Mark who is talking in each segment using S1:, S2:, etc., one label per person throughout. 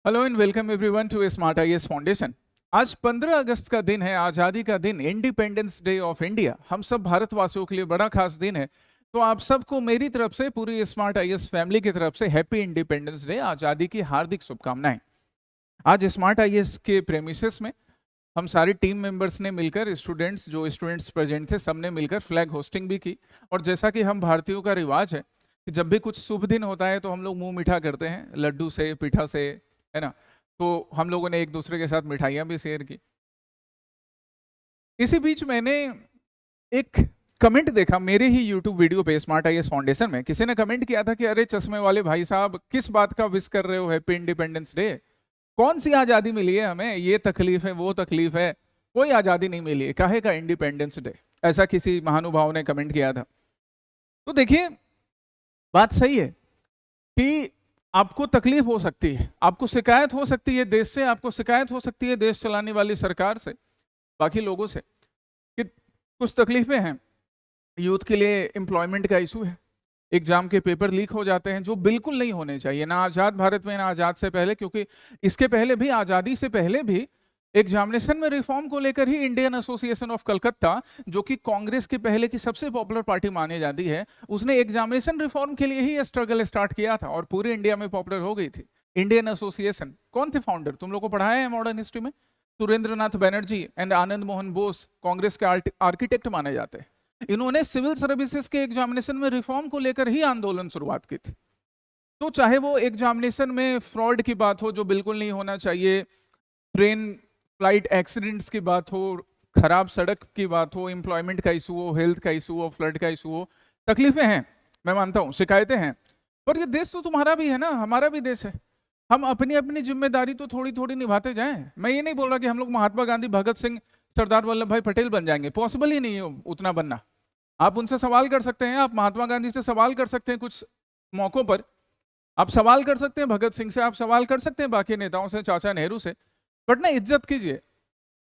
S1: Hello and welcome everyone to smart IAS foundation. आज 15 अगस्त का दिन है, आज़ादी का दिन, इंडिपेंडेंस डे ऑफ इंडिया। हम सब भारतवासियों के लिए बड़ा खास दिन है। तो आप सबको मेरी तरफ से, पूरी स्मार्ट आईएएस फैमिली की तरफ से हैप्पी इंडिपेंडेंस डे, आज़ादी की हार्दिक शुभकामनाएं। आज स्मार्ट आईएएस के प्रेमिसेस में हम सारे टीम मेंबर्स ने मिलकर, स्टूडेंट्स प्रेजेंट थे, सबने मिलकर फ्लैग होस्टिंग भी की। और जैसा कि हम भारतीयों का रिवाज है कि जब भी कुछ शुभ दिन होता है तो हम लोग मुंह मीठा करते हैं, लड्डू से, पीठा से, है ना। तो हम लोगों ने एक दूसरे के साथ मिठाइयां भी शेयर की। इसी बीच मैंने एक कमेंट देखा मेरे ही यूट्यूब वीडियो पे, स्मार्ट आईएएस फाउंडेशन में। किसी ने कमेंट किया था कि अरे चश्मे वाले भाई साहब, किस बात का विश कर रहे हो हैप्पी इंडिपेंडेंस डे? कौन सी आजादी मिली है हमें? ये तकलीफ है, वो तकलीफ है, कोई आजादी नहीं मिली है, काहे का इंडिपेंडेंस डे? ऐसा किसी महानुभाव ने कमेंट किया था। तो देखिए, बात सही है कि आपको तकलीफ हो सकती है, आपको शिकायत हो सकती है देश से, आपको शिकायत हो सकती है देश चलाने वाली सरकार से, बाकी लोगों से, कि कुछ तकलीफें हैं। यूथ के लिए एम्प्लॉयमेंट का इशू है, एग्जाम के पेपर लीक हो जाते हैं जो बिल्कुल नहीं होने चाहिए, ना आज़ाद भारत में ना आज़ाद से पहले। क्योंकि इसके पहले भी, आज़ादी से पहले भी, एग्जामिनेशन में रिफॉर्म को लेकर ही इंडियन एसोसिएशन ऑफ कलकत्ता, जो कि कांग्रेस के पहले की सबसे पॉपुलर पार्टी मानी जाती है, उसने एग्जामिनेशन रिफॉर्म के लिए ही स्ट्रगल स्टार्ट किया था और पूरे इंडिया में पॉपुलर हो गई थी इंडियन एसोसिएशन। कौन थे फाउंडर? तुम लोग को पढ़ाया है मॉडर्न हिस्ट्री में। सुरेंद्रनाथ बनर्जी एंड आनंद मोहन बोस कांग्रेस के आर्किटेक्ट माने जाते हैं। इन्होंने सिविल सर्विसेज के एग्जामिनेशन में रिफॉर्म को लेकर ही आंदोलन शुरुआत की थी। तो चाहे वो एग्जामिनेशन में फ्रॉड की बात हो, जो बिल्कुल नहीं होना चाहिए, ट्रेन फ्लाइट एक्सीडेंट्स की बात हो, खराब सड़क की बात हो, एम्प्लॉयमेंट का इशू हो, हेल्थ का इशू हो, फ्लड का इशू हो, तकलीफें हैं, मैं मानता हूं, शिकायतें हैं। पर ये देश तो तुम्हारा भी है ना, हमारा भी देश है। हम अपनी अपनी जिम्मेदारी तो थोड़ी थोड़ी निभाते जाएं। मैं ये नहीं बोल रहा कि हम लोग महात्मा गांधी, भगत सिंह, सरदार वल्लभ भाई पटेल बन जाएंगे, पॉसिबल ही नहीं है उतना बनना। आप उनसे सवाल कर सकते हैं, आप महात्मा गांधी से सवाल कर सकते हैं, कुछ मौकों पर आप सवाल कर सकते हैं, भगत सिंह से आप सवाल कर सकते हैं, बाकी नेताओं से, चाचा नेहरू से। बट ना, इज्जत कीजिए,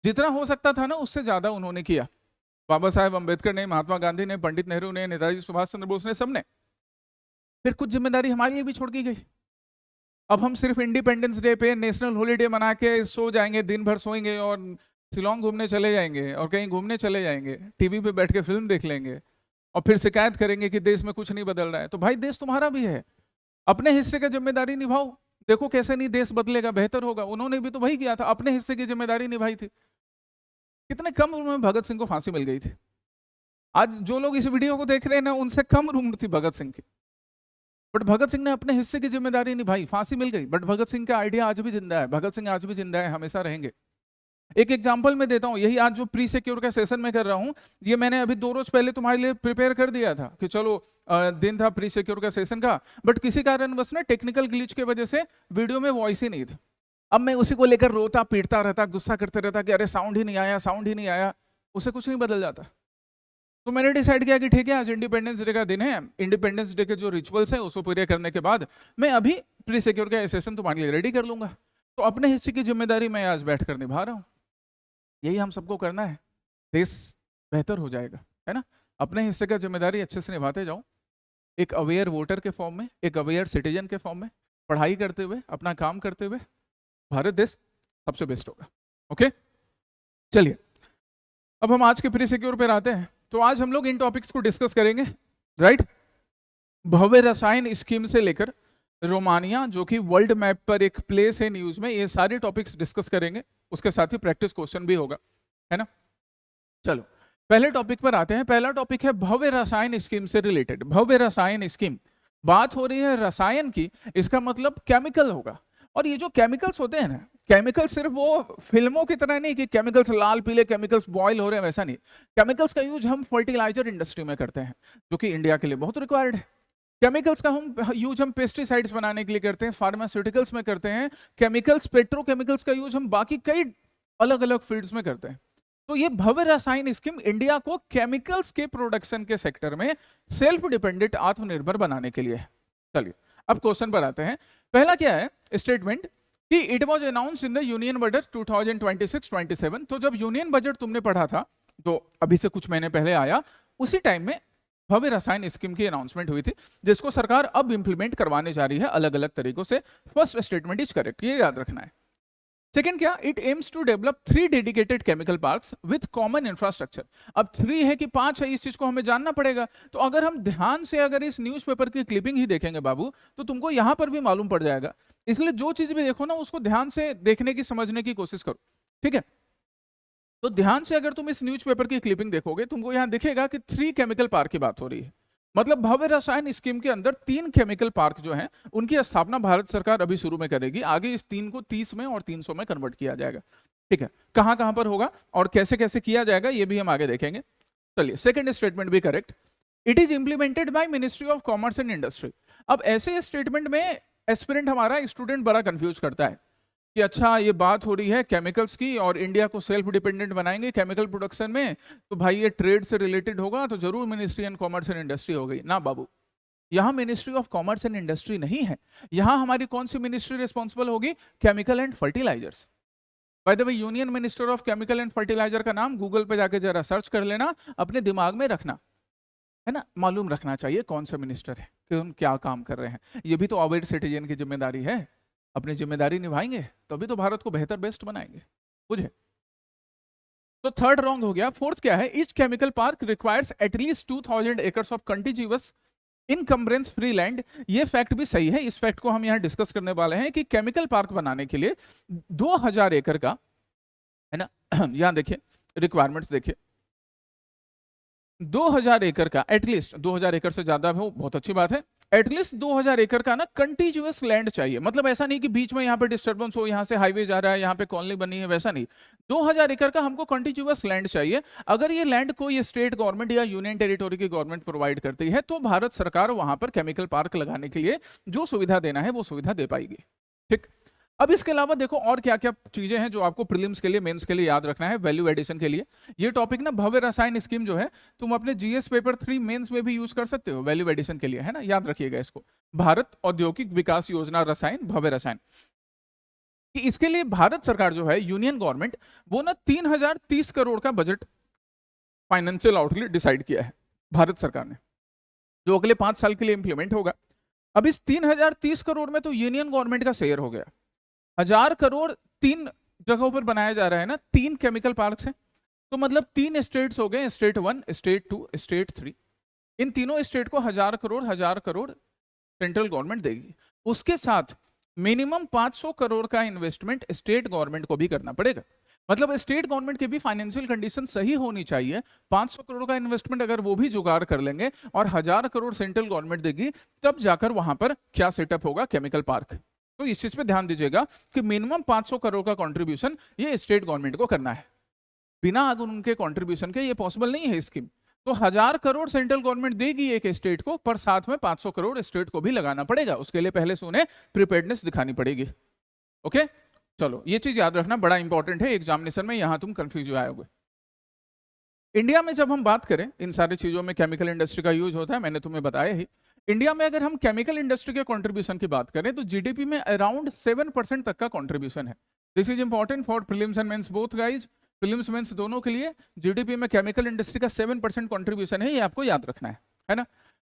S1: जितना हो सकता था ना उससे ज्यादा उन्होंने किया। बाबा साहेब अम्बेडकर ने, महात्मा गांधी ने, पंडित नेहरू ने, नेताजी सुभाष चंद्र बोस ने, सबने। फिर कुछ जिम्मेदारी हमारे लिए भी छोड़ दी गई। अब हम सिर्फ इंडिपेंडेंस डे पे नेशनल हॉलीडे मना के सो जाएंगे, दिन भर सोएंगे और शिलोंग घूमने चले जाएंगे और कहीं घूमने चले जाएंगे, टीवी पे बैठ के फिल्म देख लेंगे और फिर शिकायत करेंगे कि देश में कुछ नहीं बदल रहा है। तो भाई, देश तुम्हारा भी है, अपने हिस्से का जिम्मेदारी निभाओ। देखो कैसे नहीं देश बदलेगा, बेहतर होगा। उन्होंने भी तो वही किया था, अपने हिस्से की जिम्मेदारी निभाई थी। कितने कम उम्र में भगत सिंह को फांसी मिल गई थी। आज जो लोग इस वीडियो को देख रहे हैं ना, उनसे कम उम्र थी भगत सिंह की, बट भगत सिंह ने अपने हिस्से की जिम्मेदारी निभाई, फांसी मिल गई। बट भगत सिंह का आइडिया आज भी जिंदा है, भगत सिंह आज भी जिंदा है, हमेशा रहेंगे। एक एग्जांपल मैं देता हूं, यही आज जो प्री सिक्योर का सेशन में कर रहा हूं, ये मैंने अभी 2 रोज पहले तुम्हारे लिए प्रिपेयर कर दिया था कि चलो दिन था प्री सिक्योर का सेशन का, बट किसी कारणवश ना टेक्निकल ग्लिच की वजह से वीडियो में वॉइस ही नहीं था। अब मैं उसी को लेकर रोता पीटता रहता, गुस्सा करते रहता कि अरे साउंड ही नहीं आया, साउंड ही नहीं आया। उससे कुछ नहीं बदल जाता। तो मैंने डिसाइड किया कि ठीक है, आज इंडिपेंडेंस डे का दिन है, इंडिपेंडेंस डे के जो रिचुअल्स हैं उसको पूरे करने के बाद मैं अभी प्री सिक्योर का सेशन तुम्हारे लिए रेडी कर लूंगा। तो अपने हिस्से की जिम्मेदारी मैं आज बैठकर निभा रहा हूँ। यही हम सबको करना है, देश बेहतर हो जाएगा, है ना। अपने हिस्से का जिम्मेदारी अच्छे से निभाते जाओ, एक अवेयर वोटर के फॉर्म में, एक अवेयर सिटीजन के फॉर्म में, पढ़ाई करते हुए, अपना काम करते हुए, भारत देश सबसे बेस्ट होगा। ओके, चलिए अब हम आज के प्री सिक्योर पर आते हैं। तो आज हम लोग इन टॉपिक्स को डिस्कस करेंगे, राइट। भव्य रसायन स्कीम से लेकर रोमानिया, जो कि वर्ल्ड मैप पर एक प्लेस है न्यूज में, ये सारे टॉपिक्स डिस्कस करेंगे। उसके साथ ही प्रैक्टिस क्वेश्चन भी होगा, है ना। चलो पहले टॉपिक पर आते हैं। पहला टॉपिक है भव्य रसायन स्कीम से रिलेटेड। भव्य रसायन स्कीम, बात हो रही है रसायन की, इसका मतलब केमिकल होगा। और ये जो केमिकल्स होते हैं ना, केमिकल सिर्फ वो फिल्मों की तरह नहीं कि केमिकल्स लाल पीले केमिकल्स बॉयल हो रहे हैं, वैसा नहीं। केमिकल्स का यूज हम फर्टिलाइजर इंडस्ट्री में करते हैं, जो कि इंडिया के लिए बहुत रिक्वायर्ड है। केमिकल्स का हम पेस्टिसाइड्स बनाने के लिए करते हैं, फार्मास्यूटिकल्स में करते हैं। केमिकल्स, पेट्रोकेमिकल्स का यूज हम बाकी कई अलग अलग फील्ड्स में करते हैं। तो ये भव्य रसायन स्कीम इंडिया को केमिकल्स के प्रोडक्शन के सेक्टर में सेल्फ डिपेंडेंट, आत्मनिर्भर बनाने के लिए है। चलिए अब क्वेश्चन पर आते हैं। पहला क्या है स्टेटमेंट कि it was announced in the union budget 2026-27। तो जब यूनियन बजट तुमने पढ़ा था, तो अभी से कुछ महीने पहले आया, उसी टाइम में भव्य रसायन स्कीम की अनाउंसमेंट हुई थी, जिसको सरकार अब इंप्लीमेंट करवाने जा रही है अलग अलग तरीकों से। फर्स्ट स्टेटमेंट इज करेक्ट, ये याद रखना है। सेकंड क्या, it aims to develop 3 dedicated chemical parks with common infrastructure. अब 3 है कि 5 है, इस चीज को हमें जानना पड़ेगा। तो अगर हम ध्यान से अगर इस न्यूज़पेपर की क्लिपिंग ही देखेंगे बाबू, तो तुमको यहां पर भी मालूम पड़ जाएगा। इसलिए जो चीज भी देखो ना, उसको ध्यान से देखने की, समझने की कोशिश करो, ठीक है। तो ध्यान से अगर तुम इस न्यूज़पेपर की क्लिपिंग देखोगे, तुमको यहां दिखेगा कि 3 केमिकल पार्क की बात हो रही है। मतलब भव्य रसायन स्कीम के अंदर 3 केमिकल पार्क जो हैं, उनकी स्थापना भारत सरकार अभी शुरू में करेगी। आगे इस 3 को 30 में और 300 में कन्वर्ट किया जाएगा, ठीक है। कहां कहां पर होगा और कैसे कैसे किया जाएगा, ये भी हम आगे देखेंगे। चलिए, सेकंड स्टेटमेंट भी correct, it is implemented by ministry of commerce and industry. अब ऐसे स्टेटमेंट में एस्पिरेंट, हमारा स्टूडेंट, बड़ा कंफ्यूज करता है कि अच्छा ये बात हो रही है केमिकल्स की और इंडिया को सेल्फ डिपेंडेंट बनाएंगे केमिकल प्रोडक्शन में, तो भाई ये ट्रेड से रिलेटेड होगा, तो जरूर ministry and commerce and industry हो गई ना बाबू। यहां ministry of commerce and industry नहीं है। यहां हमारी कौन सी मिनिस्ट्री रिस्पॉन्सिबल होगी, chemical and fertilisers. By the way, union minister of chemical and fertiliser का नाम गूगल पे जाके जरा सर्च कर लेना, अपने दिमाग में रखना, है ना, मालूम रखना चाहिए कौन सा मिनिस्टर है, कि हम क्या काम कर रहे हैं। ये भी तो अवेयर सिटीजन की जिम्मेदारी है, अपनी जिम्मेदारी निभाएंगे तभी तो भारत को बेहतर बेस्ट बनाएंगे, बुझे। तो थर्ड रॉन्ग हो गया। फोर्थ क्या है, each chemical park requires at least 2000 acres of continuous encumbrance free land. ये फैक्ट भी सही है, इस फैक्ट को हम यहां डिस्कस करने वाले हैं कि केमिकल पार्क बनाने के लिए 2000 एकड़ का, है ना, यहां देखिए रिक्वायरमेंट्स देखिए, 2000 एकड़ का एटलीस्ट, 2000 एकड़ से ज्यादा हो बहुत अच्छी बात है, एटलीस्ट 2000 एकड़ का ना कंटिन्यूअस लैंड चाहिए। मतलब ऐसा नहीं कि बीच में यहाँ पे डिस्टर्बेंस हो, यहाँ से हाईवे जा रहा है, यहाँ पे कॉलोनी बनी है, वैसा नहीं। 2000 एकड़ का हमको कंटिन्यूअस लैंड चाहिए। अगर ये लैंड कोई स्टेट गवर्नमेंट या यूनियन टेरिटोरी की गवर्नमेंट प्रोवाइड करती है, तो भारत सरकार वहां पर केमिकल पार्क लगाने के लिए जो सुविधा देना है वो सुविधा दे पाएगी, ठीक। अब इसके अलावा देखो और क्या क्या चीजें हैं जो आपको प्रीलिम्स के लिए, मेंस के लिए याद रखना है वैल्यू एडिशन के लिए। ये टॉपिक ना, भव्य रसायन स्कीम जो है, तुम अपने जीएस पेपर 3 मेंस में भी यूज कर सकते हो वैल्यू एडिशन के लिए, है ना, याद रखिएगा इसको। भारत औद्योगिक विकास योजना रसायन, भव्य रसायन, कि इसके लिए भारत सरकार जो है, यूनियन गवर्नमेंट, वो ना 3030 करोड़ का बजट फाइनेंशियल आउटले डिसाइड किया है भारत सरकार ने, जो अगले 5 साल के लिए इंप्लीमेंट होगा। अब इस 3030 करोड़ में तो यूनियन गवर्नमेंट का शेयर हो गया। 1000 करोड़ 3 जगहों पर बनाया जा रहा है ना, 3 केमिकल पार्क्स हैं, तो मतलब 3 स्टेट्स हो गए, स्टेट 1, स्टेट 2, स्टेट 3। इन तीनों स्टेट को 1000 करोड़ सेंट्रल गवर्नमेंट देगी। उसके साथ मिनिमम 500 करोड़ का इन्वेस्टमेंट स्टेट गवर्नमेंट को भी करना पड़ेगा। मतलब स्टेट गवर्नमेंट की भी फाइनेंशियल कंडीशन सही होनी चाहिए। 500 करोड़ का इन्वेस्टमेंट अगर वो भी जुगाड़ कर लेंगे और 1000 करोड़ सेंट्रल गवर्नमेंट देगी, तब जाकर वहां पर क्या सेटअप होगा, केमिकल पार्क। तो इस चीज पे ध्यान दीजिएगा कि मिनिमम 500 करोड़ का कंट्रीब्यूशन ये स्टेट गवर्नमेंट को करना है। बिना अगर उनके कंट्रीब्यूशन के ये पॉसिबल नहीं है स्कीम। तो 1000 करोड़ सेंट्रल गवर्नमेंट देगी एक स्टेट को, पर साथ में 500 करोड़ स्टेट को भी लगाना पड़ेगा। उसके लिए पहले से उन्हें प्रिपेयर्डनेस दिखानी पड़ेगी। ओके, चलो ये चीज याद रखना, बड़ा इंपॉर्टेंट है एग्जामिनेशन में, यहां तुम कंफ्यूज आओगे। इंडिया में जब हम बात करें इन सारी चीजों में केमिकल इंडस्ट्री का यूज होता है, मैंने तुम्हें बताया ही। इंडिया में अगर हम केमिकल इंडस्ट्री के कंट्रीब्यूशन की बात करें तो जीडीपी में अराउंड 7% तक का कंट्रीब्यूशन है। This is important for prelims and mains both guys, prelims mains दोनों के लिए जीडीपी में केमिकल इंडस्ट्री का 7% कंट्रीब्यूशन है, ये आपको याद रखना है ना।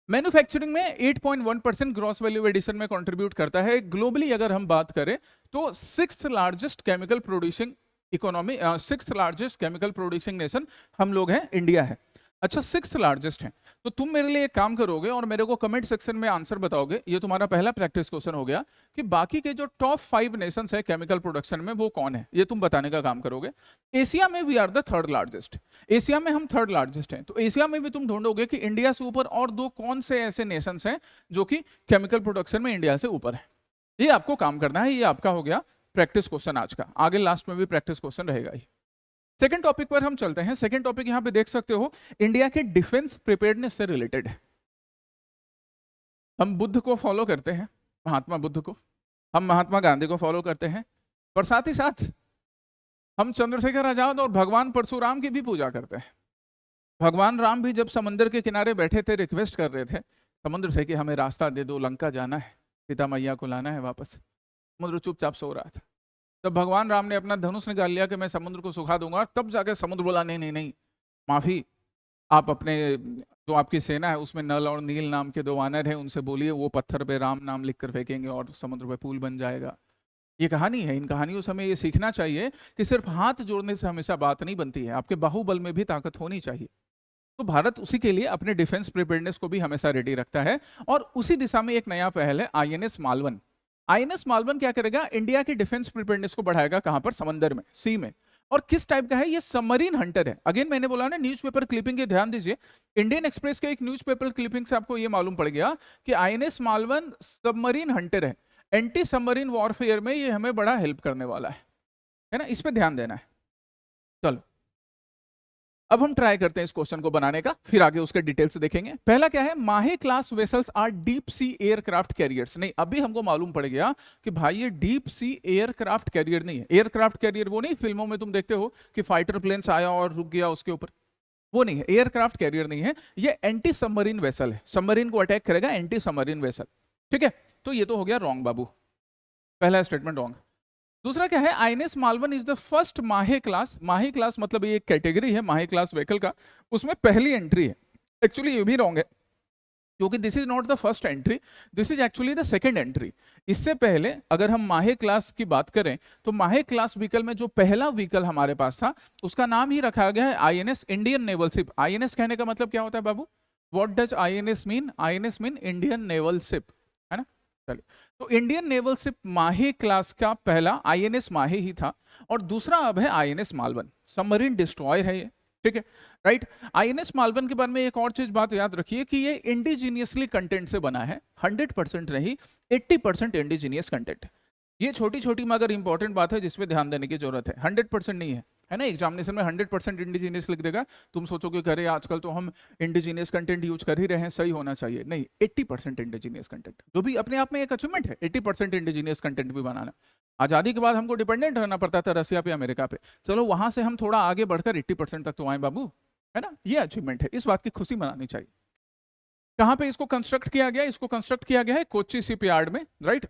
S1: मैन्युफैक्चरिंग में 8.1% ग्रॉस वैल्यू एडिशन में कंट्रीब्यूट करता है। ग्लोबली अगर हम बात करें तो 6th largest chemical producing economy, 6th largest chemical producing nation हम लोग हैं, इंडिया है। अच्छा, 6th लार्जेस्ट है। तो तुम मेरे लिए एक काम करोगे और मेरे को कमेंट सेक्शन में आंसर बताओगे। ये तुम्हारा पहला प्रैक्टिस क्वेश्चन हो गया कि बाकी के जो टॉप 5 नेशंस है केमिकल प्रोडक्शन में वो कौन है, ये तुम बताने का काम करोगे। एशिया में we are the 3rd largest, Asia में हम 3rd लार्जेस्ट हैं। तो एशिया में भी तुम ढूंढोगे कि इंडिया से ऊपर और 2 कौन से ऐसे नेशंस हैं जो कि केमिकल प्रोडक्शन में इंडिया से ऊपर है। ये आपको काम करना है, ये आपका हो गया प्रैक्टिस क्वेश्चन आज का। आगे लास्ट में भी प्रैक्टिस क्वेश्चन रहेगा ही। सेकंड टॉपिक पर हम चलते हैं। सेकंड टॉपिक यहां पे देख सकते हो, इंडिया के डिफेंस प्रिपेयर्डनेस से रिलेटेड है। हम बुद्ध को फॉलो करते हैं, महात्मा बुद्ध को, हम महात्मा गांधी को फॉलो करते हैं, पर साथ ही साथ हम चंद्रशेखर आजाद और भगवान परशुराम की भी पूजा करते हैं। भगवान राम भी जब समंदर के किनारे बैठे थे, रिक्वेस्ट कर रहे थे समुद्र से कि हमें रास्ता दे दो, लंका जाना है, सीता मैया को लाना है वापस। समुद्र चुपचाप सो रहा था। तब भगवान राम ने अपना धनुष निकाल लिया कि मैं समुद्र को सुखा दूंगा, तब जाके समुद्र बोला नहीं नहीं नहीं, माफी, आप अपने जो आपकी सेना है उसमें नल और नील नाम के 2 वानर हैं, उनसे बोलिए वो पत्थर पे राम नाम लिख कर फेंकेंगे और समुद्र पे पुल बन जाएगा। ये कहानी है। इन कहानियों से हमें ये सीखना चाहिए कि सिर्फ हाथ जोड़ने से हमेशा बात नहीं बनती है, आपके बाहुबल में भी ताकत होनी चाहिए। तो भारत उसी के लिए अपने डिफेंस प्रिपेयर्डनेस को भी हमेशा रेडी रखता है, और उसी दिशा में एक नया पहल है आईएनएस मालवन। आईएनएस मालवन क्या करेगा? इंडिया की डिफेंस प्रिपेयर्डनेस को बढ़ाएगा। कहां पर? समंदर में, सी में। और किस टाइप का है ये? सबमरीन हंटर है। अगेन मैंने बोला ना, न्यूज़पेपर क्लिपिंग के ध्यान दीजिए। इंडियन एक्सप्रेस के एक न्यूज़पेपर क्लिपिंग से आपको ये मालूम पड़ गया कि आईएनएस मालवन सबमरीन हंटर है। एंटी सबमरीन वॉरफेयर में ये हमें बड़ा हेल्प करने वाला है ना, इस पे ध्यान देना है। चलो अब हम ट्राई करते हैं इस क्वेश्चन को बनाने का, फिर आगे उसके डिटेल्स देखेंगे। पहला क्या है? Mahe class vessels are deep sea aircraft carriers. नहीं, अभी हमको मालूम पड़ गया कि भाई ये डीप सी एयरक्राफ्ट कैरियर नहीं है। एयरक्राफ्ट कैरियर वो नहीं, फिल्मों में तुम देखते हो कि फाइटर प्लेन्स आया और रुक गया उसके ऊपर, वो नहीं है। एयरक्राफ्ट कैरियर नहीं है, ये एंटी सबमरीन वेसल है। सबमरीन को अटैक करेगा एंटी सबमरीन वेसल। ठीक है, तो ये तो हो गया रॉन्ग बाबू, पहला स्टेटमेंट रॉन्ग। दूसरा क्या है? INS Malvan is the first माहे क्लास। माहे क्लास मतलब ये एक कैटेगरी है माहे क्लास व्हीकल का, उसमें पहली एंट्री है। एक्चुअली ये भी रॉन्ग है, क्योंकि this is not the first entry, this is actually the second entry. इससे पहले अगर हम माहे क्लास की बात करें तो माहे क्लास व्हीकल में जो पहला व्हीकल हमारे पास था उसका नाम ही रखा गया है INS Indian naval ship. INS कहने का मतलब क्या होता है बाबू? What does INS mean? INS mean Indian naval ship, है ना। चलिए, तो Indian naval ship Mahe class का पहला आईएनएस माहे ही था, और दूसरा अब है आईएनएस मालवन, सबमरीन डिस्ट्रॉयर है ये। ठीक है, राइट। आईएनएस मालवन के बारे में एक और चीज बात याद रखिए कि ये इंडिजीनियसली कंटेंट से बना है, 100% नहीं, 80% इंडिजीनियस कंटेंट। ये छोटी छोटी मगर इंपॉर्टेंट बात है जिसपे ध्यान देने की जरूरत है। 100% नहीं है ना। एग्जामिनेशन में 100% इंडिजीनियस लिख देगा, तुम सोचोगे करे आजकल तो हम इंडिजीनियस कंटेंट यूज कर ही रहे हैं, सही होना चाहिए। नहीं, 80% इंडिजीनियस कंटेंट, जो भी अपने आप में एक अचीवमेंट है, 80% इंडिजीनियस कंटेंट भी बनाना। आजादी के बाद हमको डिपेंडेंट रहना पड़ता था रसिया पे, अमेरिका पे, चलो वहां से हम थोड़ा आगे बढ़कर 80% तक तो आए बाबू, है ना। ये अचीवमेंट है, इस बात की खुशी मनानी चाहिए। कहां पे इसको कंस्ट्रक्ट किया गया? इसको कंस्ट्रक्ट किया गया है कोच्चि शिपयार्ड में, राइट।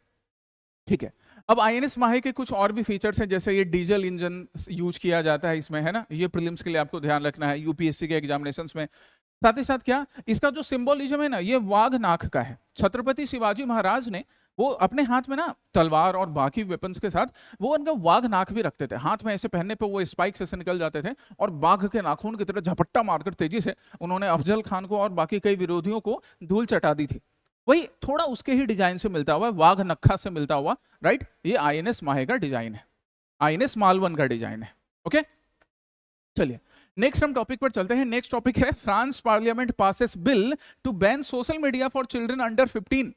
S1: ठीक है, अब आईएनएस माहे के कुछ और भी फीचर्स हैं, जैसे ये डीजल इंजन यूज किया जाता है इसमें, है ना। ये प्रीलिम्स के लिए आपको ध्यान रखना है, यूपीएससी के एग्जामिनेशंस में। साथ ही साथ क्या, इसका जो सिंबोलिज्म है ना, ये वाघ नाक का है। छत्रपति शिवाजी महाराज ने वो अपने हाथ में ना तलवार और बाकी वेपन्स के साथ वो उनका वाघ नाक भी रखते थे हाथ में, ऐसे पहनने पे वो स्पाइक से निकल जाते थे, और बाघ के नाखून की तरह झपट्टा मारकर तेजी से उन्होंने अफजल खान को और बाकी कई विरोधियों को धूल चटा दी थी। वही थोड़ा उसके ही डिजाइन से मिलता हुआ, वाघ नक्खा से मिलता हुआ, राइट। ये आईएनएस माहे का डिजाइन है, आईएनएस मालवन का डिजाइन है। ओके, चलिए नेक्स्ट हम टॉपिक पर चलते हैं। नेक्स्ट टॉपिक है France parliament passes bill to ban social media for children under 15।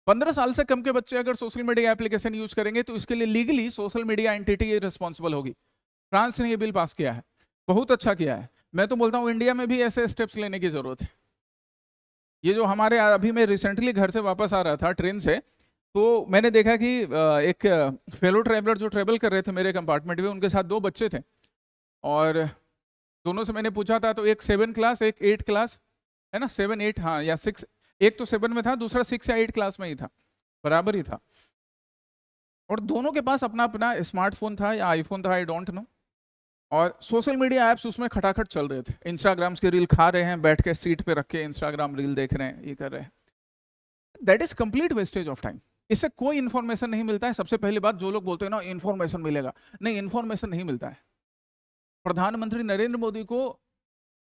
S1: 15 साल से कम के बच्चे अगर सोशल मीडिया एप्लीकेशन यूज करेंगे तो इसके लिए legally social media entity responsible होगी। फ्रांस ने ये बिल पास किया है, बहुत अच्छा किया है। मैं तो बोलता हूं इंडिया में भी ऐसे स्टेप्स लेने की जरूरत है। ये जो हमारे, अभी मैं रिसेंटली घर से वापस आ रहा था ट्रेन से, तो मैंने देखा कि एक फेलो ट्रैवलर जो ट्रेवल कर रहे थे मेरे कंपार्टमेंट में, उनके साथ 2 बच्चे थे, और दोनों से मैंने पूछा था तो एक 7 क्लास एक 8 क्लास, है ना, 7 8, हाँ, या 6, एक तो 7 में था, दूसरा 6 या 8 क्लास में ही था, बराबर ही था। और दोनों के पास अपना अपना स्मार्टफोन था या आईफोन था, आई डोंट नो, और सोशल मीडिया ऐप्स उसमें खटाखट चल रहे थे। इंस्टाग्राम के रील खा रहे हैं, बैठ के सीट पे रख के इंस्टाग्राम रील देख रहे हैं, ये कर रहे हैं। That is complete wastage of time. इससे कोई इन्फॉर्मेशन नहीं मिलता है। सबसे पहली बात, जो लोग बोलते हैं ना इन्फॉर्मेशन मिलेगा, नहीं, इन्फॉर्मेशन नहीं मिलता है। प्रधानमंत्री नरेंद्र मोदी को,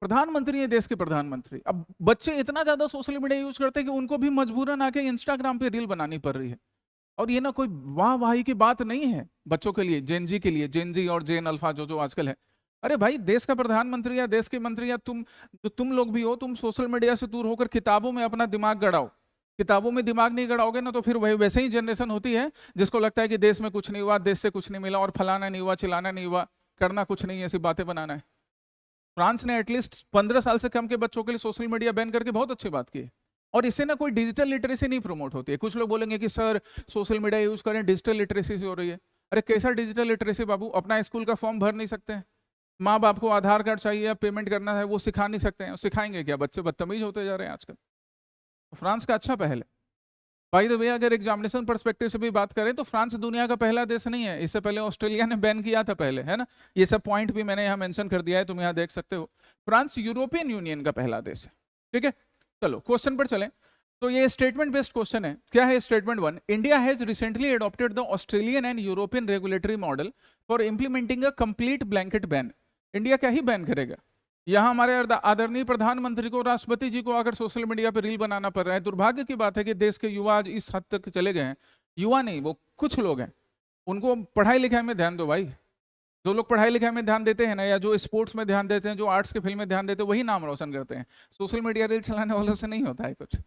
S1: प्रधानमंत्री है देश के प्रधानमंत्री, अब बच्चे इतना ज्यादा सोशल मीडिया यूज करते हैं कि उनको भी मजबूरन आके इंस्टाग्राम पे रील बनानी पड़ रही है। और ये ना कोई वाह वाही की बात नहीं है बच्चों के लिए, जेन जी के लिए, जेन जी और जेन अल्फा जो आजकल है। अरे भाई, देश का प्रधानमंत्री या देश के मंत्री या तुम लोग भी हो, तुम सोशल मीडिया से दूर होकर किताबों में अपना दिमाग गड़ाओ। किताबों में दिमाग नहीं गड़ाओगे ना तो फिर वही वैसे ही जनरेशन होती है जिसको लगता है कि देश में कुछ नहीं हुआ, देश से कुछ नहीं मिला, और फलाना नहीं हुआ, चिलाना नहीं हुआ, करना कुछ नहीं, ऐसी बातें बनाना है। फ्रांस ने एटलीस्ट 15 साल से कम के बच्चों के लिए सोशल मीडिया बैन करके बहुत अच्छी बात की है। और इससे ना कोई डिजिटल लिटरेसी नहीं प्रमोट होती है। कुछ लोग बोलेंगे कि सर सोशल मीडिया यूज करें, डिजिटल लिटरेसी से हो रही है। अरे कैसा डिजिटल लिटरेसी बाबू? अपना स्कूल का फॉर्म भर नहीं सकते हैं, माँ बाप को आधार कार्ड चाहिए या पेमेंट करना है, वो सिखा नहीं सकते हैं, सिखाएंगे क्या? बच्चे बदतमीज होते जा रहे हैं आजकल। फ्रांस का अच्छा पहल है। बाय द वे अगर एग्जामिनेशन पर्सपेक्टिव से भी बात करें तो फ्रांस दुनिया का पहला देश नहीं है, इससे पहले ऑस्ट्रेलिया ने बैन किया था पहले, है ना। ये सब पॉइंट भी मैंने यहाँ मेंशन कर दिया है, तुम यहाँ देख सकते हो। फ्रांस यूरोपियन यूनियन का पहला देश है, ठीक है। चलो क्वेश्चन पर चलें। तो ये स्टेटमेंट बेस्ड क्वेश्चन है। क्या है statement 1? India has recently adopted the Australian and European regulatory model for implementing a complete blanket ban. India क्या ही बैन करेगा? यहाँ हमारे आदरणीय प्रधानमंत्री को, राष्ट्रपति जी को आकर सोशल मीडिया पर रील बनाना पड़ रहा है। दुर्भाग्य की बात है कि देश के युवा आज इस हद तक चले गए हैं। युवा नहीं, वो कुछ लोग हैं, उनको पढ़ाई लिखाई में ध्यान दो भाई। जो लोग पढ़ाई लिखाई में ध्यान देते हैं ना, या जो स्पोर्ट्स में ध्यान देते हैं, जो आर्ट्स के फील्ड में ध्यान देते हैं, वही नाम रोशन करते हैं। सोशल मीडिया रील चलाने वालों से नहीं होता है कुछ।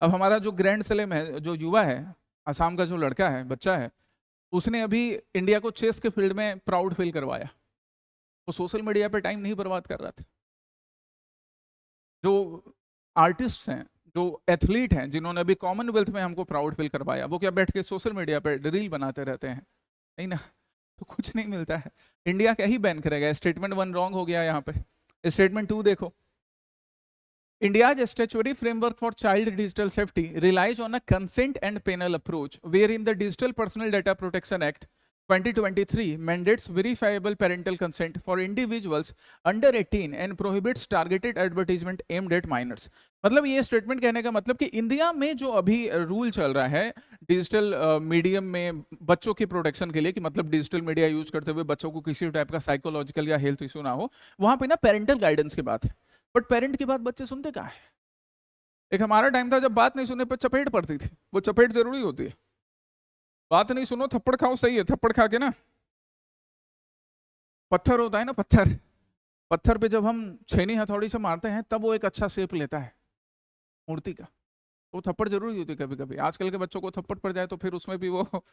S1: अब हमारा जो ग्रैंड स्लैम है, जो युवा है, असम का जो लड़का है, बच्चा है, उसने अभी इंडिया को चेस के फील्ड में प्राउड फील करवाया। वो सोशल मीडिया पे टाइम नहीं बर्बाद कर रहा था। जो आर्टिस्ट हैं, जो एथलीट हैं, जिन्होंने अभी कॉमनवेल्थ में हमको प्राउड फील करवाया, वो क्या बैठ के सोशल मीडिया पे रील बनाते रहते हैं? नहीं ना, तो कुछ नहीं मिलता है। इंडिया क्या ही बैन करेगा? स्टेटमेंट 1 रॉन्ग हो गया यहाँ पे। स्टेटमेंट 2 देखो। India's statutory framework for child digital safety relies on a consent and penal approach, wherein the Digital Personal Data Protection Act 2023 mandates verifiable parental consent for individuals under 18 and prohibits targeted advertisement aimed at minors। मतलब ये statement कहने का मतलब कि India में जो अभी rule चल रहा है डिजिटल मीडियम में बच्चों की प्रोटेक्शन के लिए, कि मतलब डिजिटल मीडिया यूज करते हुए बच्चों को किसी टाइप का साइकोलॉजिकल या हेल्थ इशू ना हो, वहां पे ना पेरेंटल गाइडेंस की बात है। बट पेरेंट की बात बच्चे सुनते कहाँ है? एक हमारा टाइम था जब बात नहीं सुनने पर चपेट पड़ती थी। वो चपेट जरूरी होती है। बात नहीं सुनो, थप्पड़ खाओ, सही है, थप्पड़ खा के ना, पत्थर होता है ना, पत्थर, पत्थर पे जब हम छेनी हथौड़ी से मारते हैं तब वो एक अच्छा शेप लेता है मूर्ति का। तो थप्पड़ जरूरी होती है कभी कभी। आजकल के बच्चों को थप्पड़ पड़ जाए तो फिर उसमें भी वो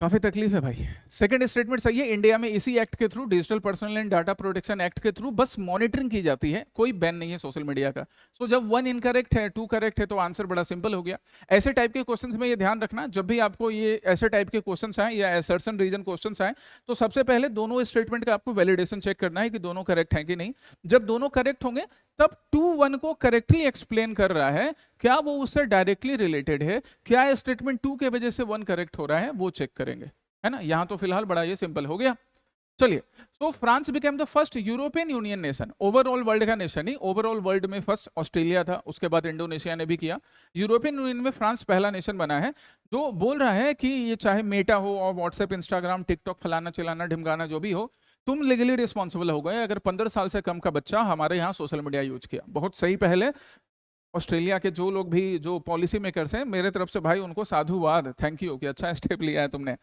S1: काफी तकलीफ है भाई। सेकंड स्टेटमेंट सही है। इंडिया में इसी एक्ट के through, digital personal and data protection act के थ्रू, बस मॉनिटरिंग की जाती है, कोई बैन नहीं है सोशल मीडिया का। सो जब 1 इनकरेक्ट है, 2 करेक्ट है, तो आंसर बड़ा सिंपल हो गया। ऐसे टाइप के क्वेश्चंस में ये ध्यान रखना, जब भी आपको ये ऐसे टाइप के क्वेश्चंस आए या असर्शन रीजन क्वेश्चंस आए, तो सबसे पहले दोनों स्टेटमेंट का आपको वैलिडेशन चेक करना है कि दोनों करेक्ट हैं कि नहीं। जब दोनों करेक्ट होंगे तब 2-1 को करेक्टली एक्सप्लेन कर रहा है, क्या वो उससे डायरेक्टली रिलेटेड है, क्या स्टेटमेंट 2 के वजह से 1 करेक्ट हो रहा है, वो चेक करेंगे, है ना। यहां तो फिलहाल बड़ा ये सिंपल हो गया। चलिए, सो France became the first European union nation. Overall world का नेशन नहीं, ओवरऑल वर्ल्ड में फर्स्ट ऑस्ट्रेलिया था, उसके बाद इंडोनेशिया ने भी किया। यूरोपियन यूनियन में फ्रांस पहला नेशन बना है जो बोल रहा है कि ये चाहे मेटा हो और व्हाट्सएप, इंस्टाग्राम, टिकटॉक, फलाना चिलाना ढिमकाना जो भी हो, तुम लीगली रिस्पॉन्सिबल हो गए अगर 15 साल से कम का बच्चा हमारे यहाँ सोशल मीडिया यूज किया। बहुत सही पहल है। ऑस्ट्रेलिया के जो लोग भी, जो पॉलिसी मेकर्स हैं, मेरे तरफ से भाई उनको साधुवाद, थैंक यू कि अच्छा स्टेप लिया है तुमने।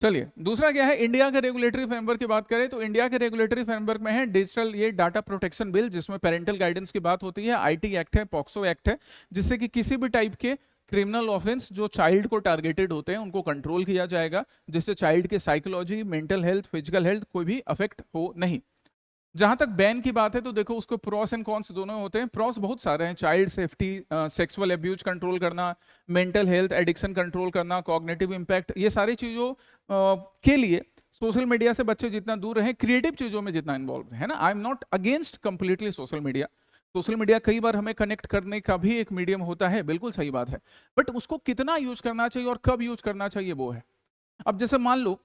S1: चलिए, दूसरा क्या है, इंडिया के रेगुलेटरी फ्रेमवर्क की बात करें तो इंडिया के रेगुलेटरी फ्रेमवर्क में है डिजिटल ये डाटा प्रोटेक्शन बिल, जिसमें पेरेंटल गाइडेंस की बात होती है, आईटी एक्ट है, पॉक्सो एक्ट है, जिससे कि किसी भी टाइप के क्रिमिनल ऑफेंस जो चाइल्ड को टारगेटेड होते हैं उनको कंट्रोल किया जाएगा, जिससे चाइल्ड के psychology, mental health, physical health कोई भी अफेक्ट हो नहीं। जहां तक बैन की बात है तो देखो उसको प्रॉस एंड कॉन्स दोनों होते हैं। प्रॉस बहुत सारे हैं, child safety, sexual abuse control करना, मेंटल हेल्थ, एडिक्शन कंट्रोल करना, कॉग्निटिव इंपैक्ट, ये सारी चीजों के लिए सोशल मीडिया से बच्चे जितना दूर रहें, क्रिएटिव चीजों में जितना इन्वॉल्व है ना। I am not against completely social media. Social media कई बार हमें कनेक्ट करने का भी एक मीडियम होता है, बिल्कुल सही बात है, बट उसको कितना यूज करना चाहिए और कब यूज करना चाहिए वो है। अब जैसे मान लो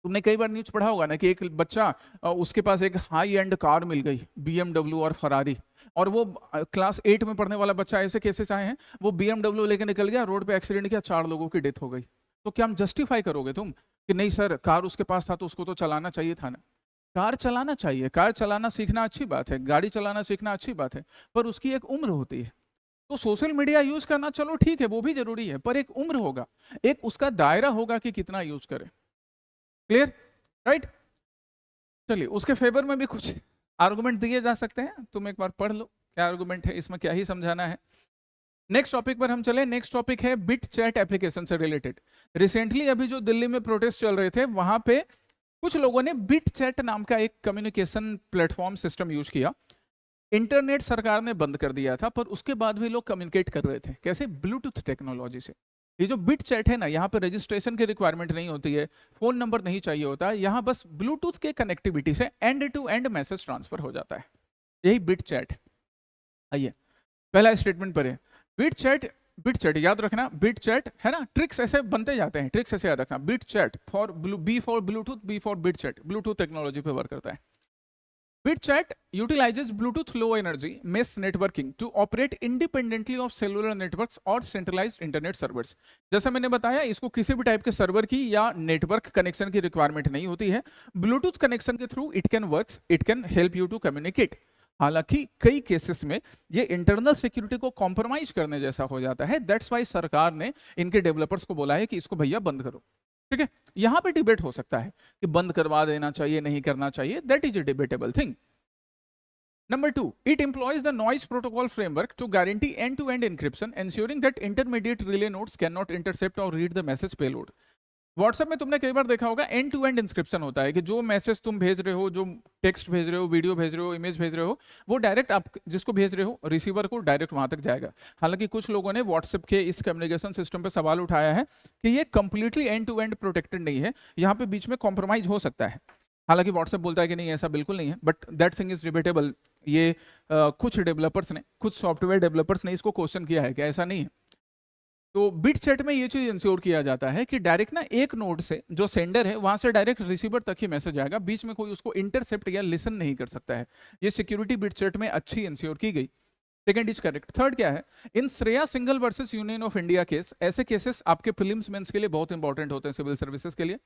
S1: तुमने कई बार न्यूज पढ़ा होगा ना कि एक बच्चा, उसके पास एक हाई एंड कार मिल गई, BMW और फरारी, और वो क्लास 8 में पढ़ने वाला बच्चा, ऐसे केसेस आए हैं, वो BMW लेके निकल गया, रोड पे एक्सीडेंट किया, 4 लोगों की डेथ हो गई। तो क्या हम जस्टिफाई करोगे तुम कि नहीं सर, कार उसके पास था तो उसको तो चलाना चाहिए था ना? कार चलाना चाहिए, कार चलाना सीखना अच्छी बात है, गाड़ी चलाना सीखना अच्छी बात है, पर उसकी एक उम्र होती है। तो सोशल मीडिया यूज करना चलो ठीक है, वो भी जरूरी है, पर एक उम्र होगा, एक उसका दायरा होगा कि कितना यूज करें। Clear, right? चलिए, उसके फेवर में भी कुछ आर्गुमेंट दिए जा सकते हैं, तुम एक बार पढ़ लो क्या आर्गुमेंट है, इसमें क्या ही समझाना है। नेक्स्ट टॉपिक पर हम चले। नेक्स्ट टॉपिक है बिट चैट एप्लीकेशन से रिलेटेड। रिसेंटली अभी जो दिल्ली में प्रोटेस्ट चल रहे थे, वहां पे कुछ लोगों ने बिट चैट नाम का एक कम्युनिकेशन प्लेटफॉर्म सिस्टम यूज किया। इंटरनेट सरकार ने बंद कर दिया था, पर उसके बाद भी लोग कम्युनिकेट कर रहे थे। कैसे? ब्लूटूथ टेक्नोलॉजी से। ये जो बिट चैट है ना, यहाँ पे रजिस्ट्रेशन की रिक्वायरमेंट नहीं होती है, फोन नंबर नहीं चाहिए होता है, यहाँ बस ब्लूटूथ के कनेक्टिविटी से end to end message transfer हो जाता है। यही बिट चैट है। आइए, पहला स्टेटमेंट पर है, बिट चैट याद रखना, बिट चैट है ना, ट्रिक्स ऐसे बनते जाते हैं, ट्रिक्स ऐसे याद रखना। BitChat for B for Bluetooth, B for BitChat, Bluetooth technology पे वर्क करता है। BitChat utilizes Bluetooth Low Energy mesh networking to operate independently of cellular networks or centralized internet servers। जैसा मैंने बताया, इसको किसी भी टाइप के सर्वर की या नेटवर्क कनेक्शन की रिक्वायरमेंट नहीं होती है। ब्लूटूथ कनेक्शन के through it can help you to communicate. हालांकि कई केसेस में ये इंटरनल सिक्योरिटी को कॉम्प्रोमाइज करने जैसा हो जाता है। दैट्स वाई सरकार ने इनके डेवलपर्स को बोला है कि इसको भैया बंद करो। ठीक है, यहां पे डिबेट हो सकता है कि बंद करवा देना चाहिए, नहीं करना चाहिए, that is a debatable thing. Number 2, it employs the noise protocol framework to guarantee end-to-end encryption, ensuring that intermediate relay nodes cannot intercept or read the message payload। WhatsApp में तुमने कई बार देखा होगा एंड टू एंड इंस्क्रिप्शन होता है कि जो message तुम भेज रहे हो, जो टेक्स्ट भेज रहे हो, वीडियो भेज रहे हो, इमेज भेज रहे हो, वो डायरेक्ट आप जिसको भेज रहे हो रिसीवर को डायरेक्ट वहां तक जाएगा। हालांकि कुछ लोगों ने व्हाट्सएप के इस कम्युनिकेशन सिस्टम पे सवाल उठाया है कि ये completely end to end protected नहीं है, यहाँ पे बीच में कॉम्प्रोमाइज हो सकता है। हालांकि व्हाट्सएप बोलता है कि नहीं ऐसा बिल्कुल नहीं है, but that thing is debatable. ये कुछ डेवलपर्स ने, कुछ सॉफ्टवेयर डेवलपर्स ने इसको क्वेश्चन किया है कि ऐसा नहीं है। तो बिट चैट में ये चीज इंश्योर किया जाता है कि डायरेक्ट ना एक नोड से जो सेंडर है वहां से डायरेक्ट रिसीवर तक ही मैसेज आएगा, बीच में कोई उसको इंटरसेप्ट या लिसन नहीं कर सकता है। ये सिक्योरिटी बिट चैट में अच्छी इंश्योर की गई। Second is correct. थर्ड क्या है, in Shreya Singhal versus Union of India case, ऐसे केसेस आपके प्रीलिम्स मेंस के लिए बहुत इंपॉर्टेंट होते हैं, सिविल सर्विसेज के लिए।